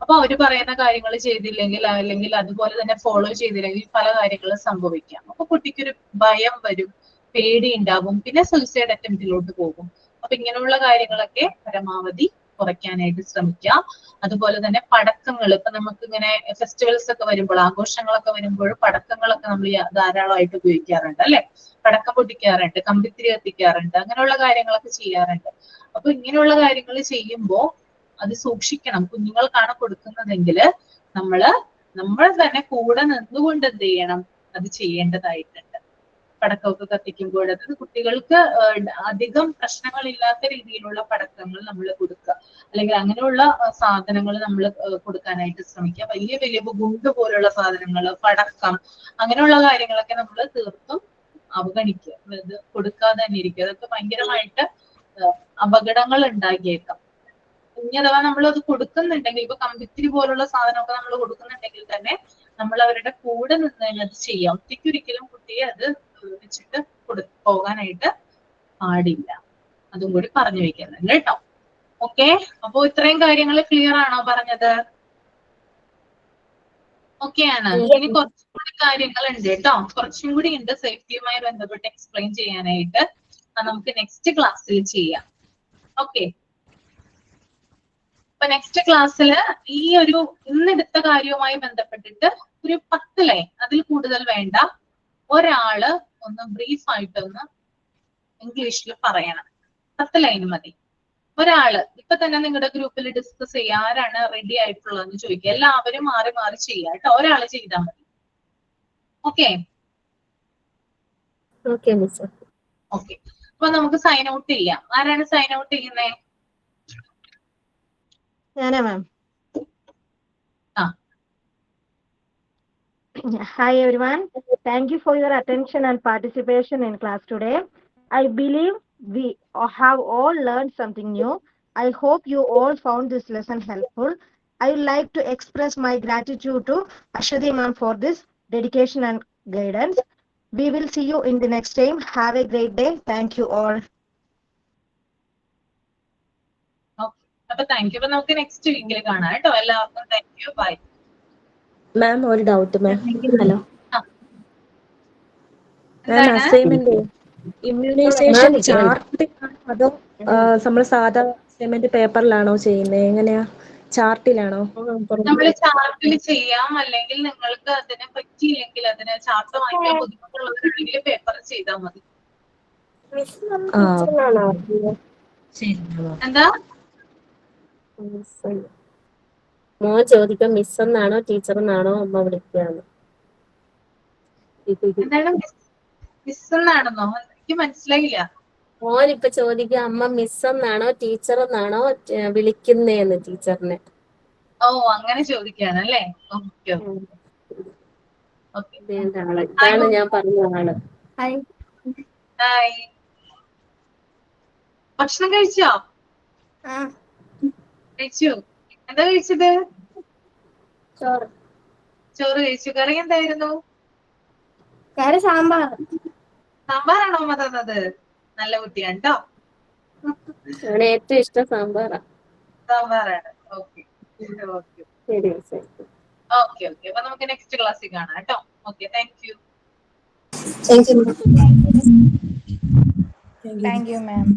അപ്പൊ അവര് പറയുന്ന കാര്യങ്ങൾ ചെയ്തില്ലെങ്കിൽ അല്ലെങ്കിൽ അതുപോലെ തന്നെ ഫോളോ ചെയ്തില്ലെങ്കിൽ പല കാര്യങ്ങളും സംഭവിക്കാം. അപ്പൊ കുട്ടിക്കൊരു ഭയം വരും, പേടി ഉണ്ടാവും, പിന്നെ സൂസൈഡ് അറ്റംപ്റ്റിലോട്ട് പോകും. അപ്പൊ ഇങ്ങനെയുള്ള കാര്യങ്ങളൊക്കെ പരമാവധി കുറയ്ക്കാനായിട്ട് ശ്രമിക്കുക. അതുപോലെ തന്നെ പടക്കങ്ങൾ, ഇപ്പൊ നമുക്ക് ഇങ്ങനെ ഫെസ്റ്റിവൽസ് ഒക്കെ വരുമ്പോൾ, ആഘോഷങ്ങളൊക്കെ വരുമ്പോൾ പടക്കങ്ങളൊക്കെ നമ്മൾ ധാരാളമായിട്ട് ഉപയോഗിക്കാറുണ്ട് അല്ലെ. പടക്കം പൊട്ടിക്കാറുണ്ട്, കമ്പിത്തിരി കത്തിക്കാറുണ്ട്, അങ്ങനെയുള്ള കാര്യങ്ങളൊക്കെ ചെയ്യാറുണ്ട്. അപ്പൊ ഇങ്ങനെയുള്ള കാര്യങ്ങൾ ചെയ്യുമ്പോൾ അത് സൂക്ഷിക്കണം. കുഞ്ഞുങ്ങൾക്കാണ് കൊടുക്കുന്നതെങ്കിൽ നമ്മൾ തന്നെ കൂടെ നിന്നുകൊണ്ട് എന്ത് ചെയ്യണം, അത് ചെയ്യേണ്ടതായിട്ടുണ്ട്. പടക്കമൊക്കെ കത്തിക്കുമ്പോൾ അത് കുട്ടികൾക്ക് അധികം പ്രശ്നങ്ങളില്ലാത്ത രീതിയിലുള്ള പടക്കങ്ങൾ നമ്മൾ കൊടുക്കുക, അല്ലെങ്കിൽ അങ്ങനെയുള്ള സാധനങ്ങൾ നമ്മൾ കൊടുക്കാനായിട്ട് ശ്രമിക്കുക. വലിയ വലിയ ഗുണ്ട് പോലുള്ള സാധനങ്ങൾ, പടക്കം, അങ്ങനെയുള്ള കാര്യങ്ങളൊക്കെ നമ്മൾ തീർത്തും അവഗണിക്കുക, അത് കൊടുക്കാതെ തന്നെ ഇരിക്കുക. അതൊക്കെ ഭയങ്കരമായിട്ട് അപകടങ്ങൾ ഉണ്ടാക്കിയേക്കാം. ഇനി അഥവാ നമ്മൾ അത് കൊടുക്കുന്നുണ്ടെങ്കിൽ, ഇപ്പൊ കമ്പിത്തിരി പോലുള്ള സാധനമൊക്കെ നമ്മൾ കൊടുക്കുന്നുണ്ടെങ്കിൽ തന്നെ നമ്മൾ അവരുടെ കൂടെ നിന്ന് തന്നെ അത് ചെയ്യാം. ഒറ്റയ്ക്ക് ഒരിക്കലും കുട്ടിയെ അത് വെച്ചിട്ട് പോകാനായിട്ട് പാടില്ല. അതും കൂടി പറഞ്ഞു വെക്കുന്നുണ്ട് കേട്ടോ. ഓക്കെ, അപ്പൊ ഇത്രയും കാര്യങ്ങൾ ക്ലിയർ ആണോ പറഞ്ഞത്? ഓക്കെ ആണ്. ഇനി കുറച്ചും കൂടി കാര്യങ്ങളുണ്ട് കേട്ടോ, കുറച്ചും കൂടി ഉണ്ട് സേഫ്റ്റിയുമായി ബന്ധപ്പെട്ട് എക്സ്പ്ലെയിൻ ചെയ്യാനായിട്ട്. അത് നമുക്ക് നെക്സ്റ്റ് ക്ലാസ്സിൽ ചെയ്യാം. ഓക്കെ, അപ്പൊ നെക്സ്റ്റ് ക്ലാസ്സിൽ ഈ ഒരു ഇന്നെടുത്ത കാര്യവുമായി ബന്ധപ്പെട്ടിട്ട് ഒരു 10 ലൈൻ, അതിൽ കൂടുതൽ വേണ്ട, ഒരാള് ഒന്ന് ബ്രീഫ് ആയിട്ടൊന്ന് ഇംഗ്ലീഷിൽ പറയണം. 10 ലൈൻ മതി. ഒരാള് ഇപ്പൊ തന്നെ നിങ്ങളുടെ ഗ്രൂപ്പിൽ ഡിസ്കസ് ചെയ്യുക, ആരാണ് റെഡി ആയിട്ടുള്ളതെന്ന് ചോദിക്കുക. എല്ലാവരും മാറി മാറി ചെയ്യുക കേട്ടോ, ഒരാള് ചെയ്താൽ മതി. Okay okay miss. ഓക്കെ, അപ്പൊ നമുക്ക് സൈൻ ഔട്ട് ചെയ്യാം. ആരാണ് സൈൻ ഔട്ട് ചെയ്യുന്നേ? ഞാനാ മാം. ആ, Hi everyone. Thank you for your attention and participation in class today. I believe we have all learned something new. I hope you all found this lesson helpful. I would like to express my gratitude to Ashwati ma'am for this dedication and guidance. We will see you in the next time. Have a great day. Thank you all. Okay, അപ്പൊ thank you. അപ്പൊ നമുക്ക് next വീക്കിൽ കാണാം കേട്ടോ. എല്ലാവർക്കും thank you, by. മാം ഒരു doubt മാം. Hello ma'am, എന്താണ്? Assignment immunisation ചാർട്ടിലാണോ അതോ നമ്മൾ സാധാ അസൈൻമെന്റ് പേപ്പറിലാണോ ചെയ്യുന്നത്? എങ്ങനെയാ, ചാർട്ടിലാണോ? നമ്മൾ ചാർട്ടിൽ ചെയ്യാം, അല്ലെങ്കിൽ നിങ്ങൾക്ക് അതിനെ പറ്റിയില്ലെങ്കിൽ, അതിന് ചാർട്ട് വാങ്ങിക്കാൻ ബുദ്ധിമുട്ടുള്ളവരുണ്ടെങ്കിൽ പേപ്പർ ചെയ്താൽ മതി. എന്താ മോൻ ചോദിക്കാം മിസ് എന്നാണോ ടീച്ചർ എന്നാണോ അമ്മ വിളിക്കുകയാണ്. എന്താണ് മിസ് എന്നാണെന്നോ? എനിക്ക് മനസ്സിലായില്ല. മോൻ ഇപ്പൊ ചോദിക്കുക അമ്മ മിസ് എന്നാണോ ടീച്ചർ എന്നാണോ വിളിക്കുന്നേന്ന് ടീച്ചറിനെ. ഓ, അങ്ങനെ ചോദിക്കാണ് അല്ലേ? Okay okay. ഇതാണ് ഞാൻ പറഞ്ഞ ആള്. ഹായ്. ഭക്ഷണം കഴിച്ചോ? കഴിച്ചു. എന്താ കഴിച്ചത്? ചോറ്. ചോറ് കഴിച്ചു. കറി എന്തായിരുന്നു? കറി സാമ്പാർ. സാമ്പാറാണോ അമ്മ തന്നത്? നല്ല കുട്ടിയാണ് കേട്ടോ. അവന് ഏറ്റവും ഇഷ്ടം സാമ്പാറാ. സാമ്പാറാണ്. ഓക്കെ ഓക്കെ ശരി ശരി. ഓക്കെ ഓക്കെ, അപ്പൊ നമുക്ക് നെക്സ്റ്റ് ക്ലാസ്സിൽ കാണാം കേട്ടോ. Okay, thank you. Thank you. Thank you, ma'am.